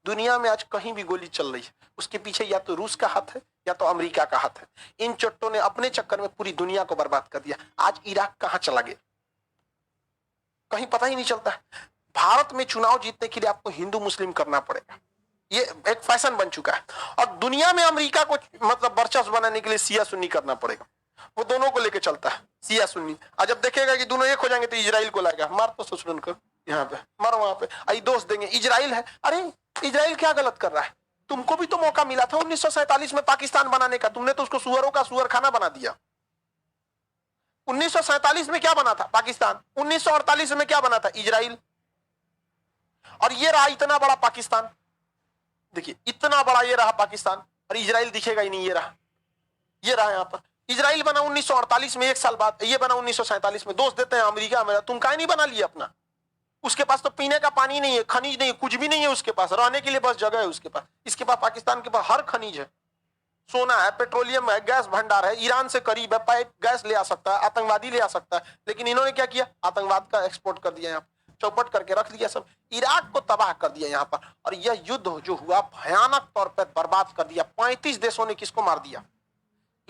दुनिया में आज कहीं भी गोली चल रही है, उसके पीछे या तो रूस का हाथ है या तो अमेरिका का हाथ है। इन चट्टों ने अपने चक्कर में पूरी दुनिया को बर्बाद कर दिया। आज इराक कहां चला गया कहीं पता ही नहीं चलता है। भारत में चुनाव जीतने के लिए आपको हिंदू मुस्लिम करना पड़ेगा, ये एक फैशन बन चुका है। और दुनिया में अमेरिका को मतलब वर्चस्व बनाने के लिए सिया सुन्नी करना पड़ेगा। वो दोनों को लेके चलता है, सिया सुन्नी। और जब देखेगा कि दोनों एक हो जाएंगे तो इजराइल को लाएगा, मार तो ससुरन को यहाँ पे, मारो वहां पे। आई दोष देंगे इजराइल है। अरे इजराइल क्या गलत कर रहा है? तुमको भी तो मौका मिला था 1947 में पाकिस्तान बनाने का, तुमने तो उसको सुअरों का सुअर खाना बना दिया। 1947 में क्या बना था? पाकिस्तान। 1948 में क्या बना था? इजराइल। और ये रहा इतना बड़ा पाकिस्तान, देखिए इतना बड़ा ये रहा पाकिस्तान, और इजराइल दिखेगा ही नहीं। ये रहा यहाँ पर इजराइल बना 1948 में, 1 साल बाद ये बना 1947 में। दोष देते हैं अमेरिका में, तुम काहे नहीं बना लिया अपना? उसके पास तो पीने का पानी नहीं है, खनिज नहीं है, कुछ भी नहीं है उसके पास, रहने के लिए बस जगह है उसके पास। इसके पास पाकिस्तान के पास हर खनिज है, सोना है, पेट्रोलियम है, गैस भंडार है, ईरान से करीब है, पाइप गैस ले आ सकता है, आतंकवादी ले आ सकता है। लेकिन इन्होंने क्या किया? आतंकवाद का एक्सपोर्ट कर दिया, यहाँ चौपट करके रख दिया, सब इराक को तबाह कर दिया यहाँ पर। और यह युद्ध जो हुआ भयानक तौर पर बर्बाद कर दिया। 35 देशों ने किसको मार दिया?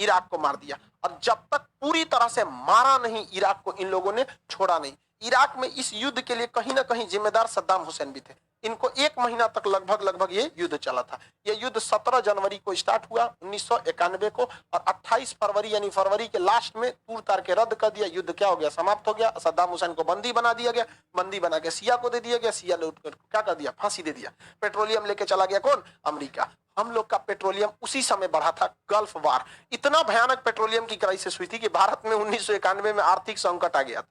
इराक को मार दिया। और जब तक पूरी तरह से मारा नहीं इराक को, इन लोगों ने छोड़ा नहीं। इराक में इस युद्ध के लिए कहीं ना कहीं जिम्मेदार सद्दाम हुसैन भी थे। इनको 1 महीना तक लगभग ये युद्ध चला था। ये युद्ध 17 जनवरी को स्टार्ट हुआ 1991 को, और 28 फरवरी यानी फरवरी के लास्ट में तूर तार के रद्द कर दिया। युद्ध क्या हो गया, समाप्त हो गया। सद्दाम हुसैन को बंदी बना दिया गया, बंदी बना के सिया को दे दिया गया, सिया ने क्या कर दिया, फांसी दे दिया। पेट्रोलियम लेके चला गया कौन, अमेरिका। हम लोग का पेट्रोलियम उसी समय बढ़ा था, गल्फ वार। इतना भयानक पेट्रोलियम की क्राइसिस हुई थी कि भारत में 1991 में आर्थिक संकट आ गया था।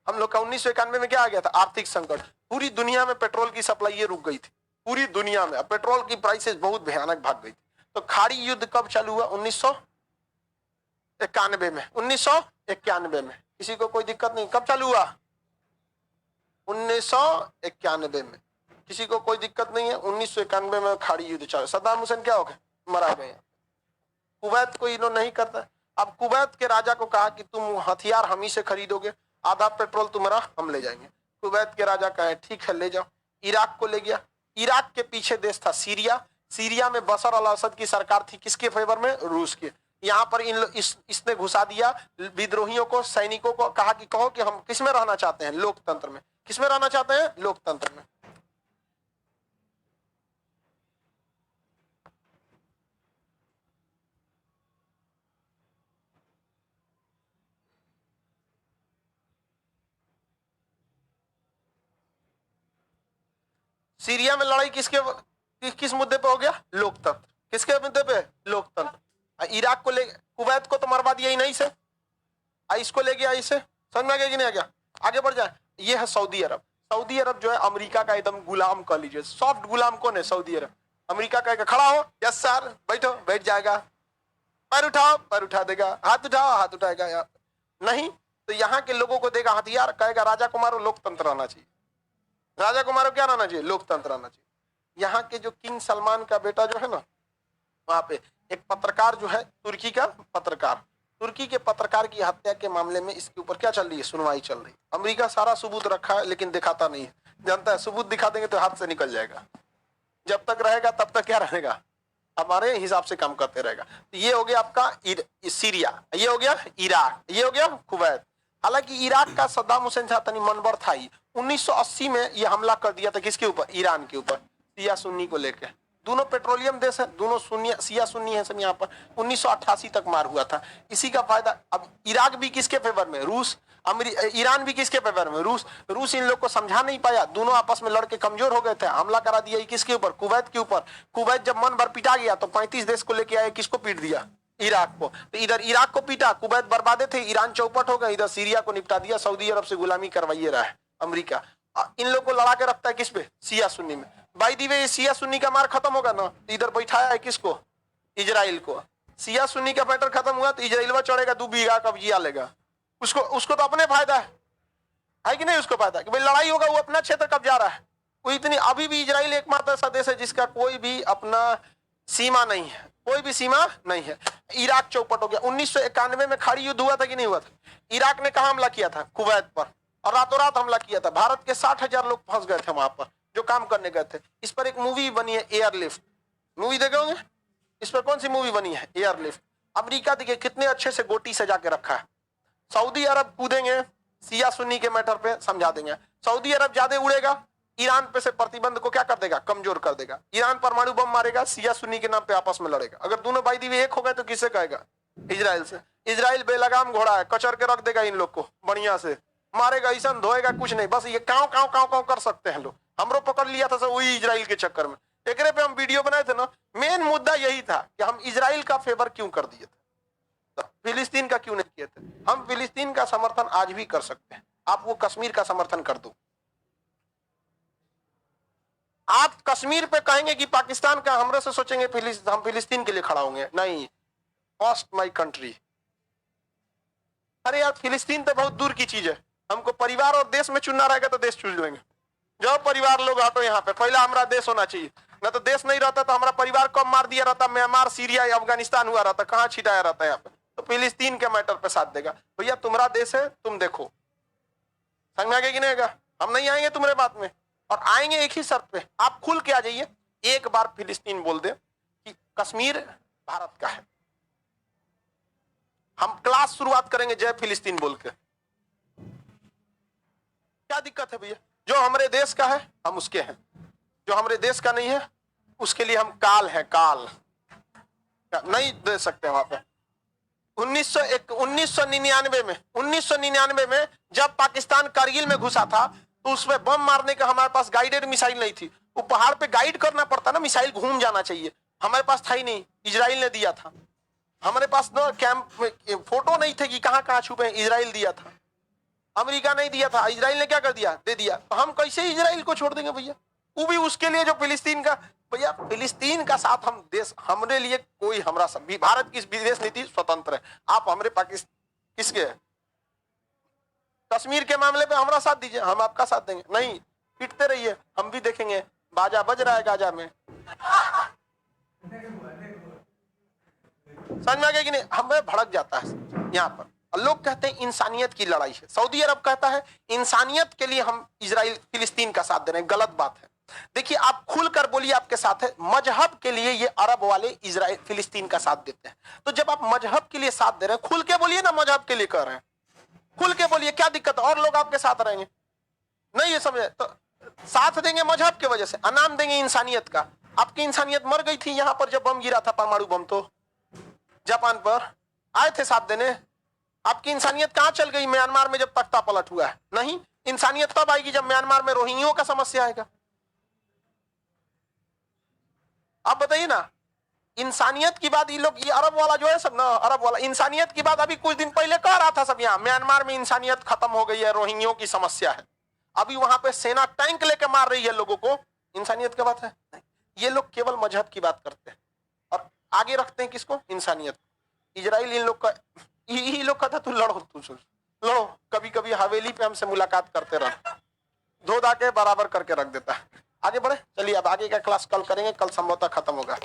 हम लोग का 1991 में क्या आ गया था, आर्थिक संकट। पूरी दुनिया में पेट्रोल की सप्लाई ये रुक गई थी, पूरी दुनिया में। पेट्रोल की प्राइसेस बहुत भयानक भाग गई थी। तो खाड़ी युद्ध कब चालू हुआ, 1991 में। 1991 में किसी को कोई दिक्कत नहीं, कब चालू हुआ, 1991 में। किसी को कोई दिक्कत नहीं है। 1991 में खाड़ी युद्ध चालू। सद्दाम हुसैन क्या हो गए, मरा गए। कुवैत को इन्होंने नहीं करता। अब कुवैत के राजा को कहा कि तुम हथियार हम ही से खरीदोगे, आधा पेट्रोल तुम्हारा हम ले जाएंगे। कुवैत के राजा कहे ठीक है ले जाओ। इराक को ले गया। इराक के पीछे देश था सीरिया। सीरिया में बशर अल असद की सरकार थी, किसके फेवर में, रूस के। यहाँ पर इसने घुसा दिया विद्रोहियों को, सैनिकों को। कहा कि कहो कि हम किस में रहना चाहते हैं, लोकतंत्र में। किस में रहना चाहते हैं, लोकतंत्र में। सीरिया में लड़ाई किस मुद्दे पे हो गया, लोकतंत्र। किसके मुद्दे पे, लोकतंत्र। इराक को ले, कुवैत को तो मरवा दिया ही नहीं से, इसको ले गया इसे। समझ में आ गया कि नहीं आ गया, आगे बढ़ जाए। ये है सऊदी अरब। सऊदी अरब जो है अमेरिका का एकदम गुलाम कह लीजिए, सॉफ्ट गुलाम कौन है, सऊदी अरब। अमेरिका कहेगा खड़ा हो, यस सर, बैठो, बैठ जाएगा। पैर उठाओ, पैर उठा देगा। हाथ उठाओ, हाथ उठाएगा। यार नहीं तो यहाँ के लोगों को देगा हथियार, कहेगा राजा को मारो, लोकतंत्र रहना चाहिए। राजा को मारो, क्या रहना चाहिए, लोकतंत्र रहना चाहिए। यहाँ के जो किंग सलमान का बेटा जो है ना, वहां पे एक पत्रकार जो है, तुर्की का पत्रकार, तुर्की के पत्रकार की हत्या के मामले में इसके ऊपर क्या चल रही है, सुनवाई चल रही है। अमेरिका सारा सबूत रखा है लेकिन दिखाता नहीं है। जानता है सबूत दिखा देंगे तो हाथ से निकल जाएगा। जब तक रहेगा तब तक क्या रहेगा, हमारे हिसाब से काम करते रहेगा। तो ये हो गया आपका सीरिया, ये हो गया इराक, ये हो गया कुवैत। हालांकि इराक का सद्दाम हुसैन था तनी मनबर था ही। 1980 में ये हमला कर दिया था किसके ऊपर, ईरान के ऊपर, शिया सुन्नी को लेकर। दोनों पेट्रोलियम देश है, दोनों सुन्नी शिया सुन्नी है सब यहाँ पर। 1988 तक मार हुआ था। इसी का फायदा अब इराक भी किसके फेवर में, रूस। ईरान भी किसके फेवर में, रूस। रूस इन लोग को समझा नहीं पाया, दोनों आपस में लड़के कमजोर हो गए थे। हमला करा दिया किसके ऊपर, कुवैत के ऊपर। कुवैत जब मन भर पिटा गया तो 35 देश को लेके आए, किसको पीट दिया, इराक को। तो इधर इराक को पीटा, कुवैत बर्बादे थे, ईरान चौपट हो गए, इधर सीरिया को निपटा दिया। सऊदी अरब से गुलामी करवाइए रहा है अमेरिका। इन लोग को लड़ा के रखता है किस पे, शिया सुन्नी में। बाई दी वे शिया सुन्नी का मार खत्म होगा ना, इधर बैठाया है किसको, इजराइल को। शिया सुन्नी का मैटर खत्म हुआ तो इजराइल चढ़ेगा, 2 बीघा कब्जिया लेगा। उसको तो अपने फायदा है कि नहीं, उसको फायदा कि भाई लड़ाई होगा, वो अपना क्षेत्र कब्जा रहा है। वो इतनी, अभी भी इजराइल एकमात्र ऐसा देश है जिसका कोई भी अपना सीमा नहीं है, कोई भी सीमा नहीं है। इराक चौपट हो गया। 1991 में खाड़ी युद्ध हुआ था कि नहीं हुआ था। इराक ने कहा हमला किया था, कुवैत पर, और रातों रात हमला किया था। भारत के 60,000 लोग फंस गए थे वहां पर, जो काम करने गए थे। इस पर एक मूवी बनी है, एयरलिफ्ट। मूवी देखे होंगे, इस पर कौन सी मूवी बनी है, एयरलिफ्ट। अमेरिका देखिए कितने अच्छे से गोटी सजा के रखा है। सऊदी अरब कूदेंगे शिया सुन्नी के मैटर पे, समझा देंगे। सऊदी अरब ज्यादा उड़ेगा, ईरान पे से प्रतिबंध को क्या कर देगा, कमजोर कर देगा। ईरान परमाणु बम मारेगा, शिया सुन्नी के नाम पे आपस में लड़ेगा। अगर दोनों बाई दीवी एक हो गए तो किससे कहेगा, इजराइल से। इजराइल बेलगाम घोड़ा है, कचर के रख देगा इन लोग को, बढ़िया से मारेगा, ऐसा धोएगा कुछ नहीं, बस ये काव काव काव काव कर सकते हैं लोग। हमरो पकड़ लिया था वही इजराइल के चक्कर में। एकरे पे हम वीडियो बनाए थे ना, मेन मुद्दा यही था कि हम इजराइल का फेवर क्यों कर दिए थे, तो फिलिस्तीन का क्यों नहीं किए थे। हम फिलिस्तीन का समर्थन आज भी कर सकते हैं। आप वो कश्मीर का समर्थन कर दो। आप कश्मीर पे कहेंगे कि पाकिस्तान का, हमरे से सोचेंगे हम फिलिस्तीन के लिए खड़ा होंगे, नहीं, फर्स्ट माई कंट्री। अरे यार फिलिस्तीन तो बहुत दूर की चीज है। हमको परिवार और देश में चुनना रहेगा तो देश चुन लेंगे। जो परिवार लोग हटो यहाँ पे, पहला हमारा देश होना चाहिए। न तो देश नहीं रहता तो हमारा परिवार कब मार दिया रहता, म्यांमार, सीरिया या अफगानिस्तान हुआ रहता, कहाँ छिटाया रहता है यहाँ पे। तो फिलिस्तीन के मैटर पे साथ देगा, भैया तुम्हारा देश है, तुम देखो। समझ में आ गया कि नहीं आएगा, हम नहीं आएंगे तुम्हारे बात में, और आएंगे एक ही शर्त पे, आप खुल के आ जाइए। एक बार फिलिस्तीन बोल दे कि कश्मीर भारत का है, हम क्लास शुरुआत करेंगे जय फिलिस्तीन बोल के। क्या दिक्कत है भैया? जो हमारे देश का है हम उसके हैं, जो हमारे देश का नहीं है उसके लिए हम काल है, काल नहीं दे सकते वहां पे। 1999 में जब पाकिस्तान कारगिल में घुसा था तो उसमें बम मारने का हमारे पास गाइडेड मिसाइल नहीं थी। वो पहाड़ पे गाइड करना पड़ता ना, मिसाइल घूम जाना चाहिए, हमारे पास था ही नहीं, इजराइल ने दिया था। हमारे पास ना कैंप फोटो नहीं थे कि कहां कहां छुपे, इजराइल दिया था, अमेरिका नहीं दिया था, इजराइल ने क्या कर दिया, दे दिया। तो हम कैसे इजराइल को छोड़ देंगे भैया? वो भी उसके लिए जो फिलिस्तीन का, भैया फिलिस्तीन का साथ हम देश, हमरे लिए कोई हमारा सब, भारत की विदेश नीति स्वतंत्र है। आप हमारे पाकिस्तान किसके, कश्मीर के मामले पे हमारा साथ दीजिए, हम आपका साथ देंगे। नहीं, पिटते रहिए, हम भी देखेंगे बाजा बज रहा है गाजा में। समझ में आ गया कि नहीं? हमें भड़क जाता है यहाँ पर। लोग कहते हैं इंसानियत की लड़ाई है, सऊदी अरब कहता है इंसानियत के लिए हम इजराइल फिलिस्तीन का साथ दे रहे हैं। गलत बात है। देखिए आप खुलकर बोलिए आपके साथ है, मजहब के लिए ये अरब वाले इजराइल फिलिस्तीन का साथ देते हैं। तो जब आप मजहब के लिए साथ दे रहे हैं, खुल के बोलिए ना, मजहब के लिए कर रहे हैं, खुल के बोलिए, क्या दिक्कत है? और लोग आपके साथ रहेंगे। नहीं ये समझे तो साथ देंगे मजहब की वजह से, अनाम देंगे इंसानियत का। आपकी इंसानियत मर गई थी यहाँ पर जब बम गिरा था, परमाणु बम, तो जापान पर आए थे साथ देने। आपकी इंसानियत कहां चल गई म्यांमार में जब तख्ता पलट हुआ है? नहीं, इंसानियत तब आएगी जब म्यांमार में रोहिंग्यों का समस्या आएगा। आप बताइए ना, इंसानियत की बात ये लोग, ये अरब वाला जो है सब ना, अरब वाला इंसानियत की बात अभी कुछ दिन पहले कह रहा था सब, यहाँ म्यांमार में इंसानियत खत्म हो गई है, रोहिंग्यों की समस्या है। अभी वहां पे सेना टैंक लेके मार रही है लोगों को, इंसानियत की बात है? नहीं, ये लोग केवल मजहब की बात करते हैं और आगे रखते हैं किसको, इंसानियत। इजराइल इन लोग का, ये लोग कहता तू लड़ो, तू लड़ो, कभी कभी हवेली पे हमसे मुलाकात करते रहो, धो धा के बराबर करके रख देता है। आगे बढ़े, चलिए अब आगे का क्लास कल करेंगे, कल संभवतः खत्म होगा।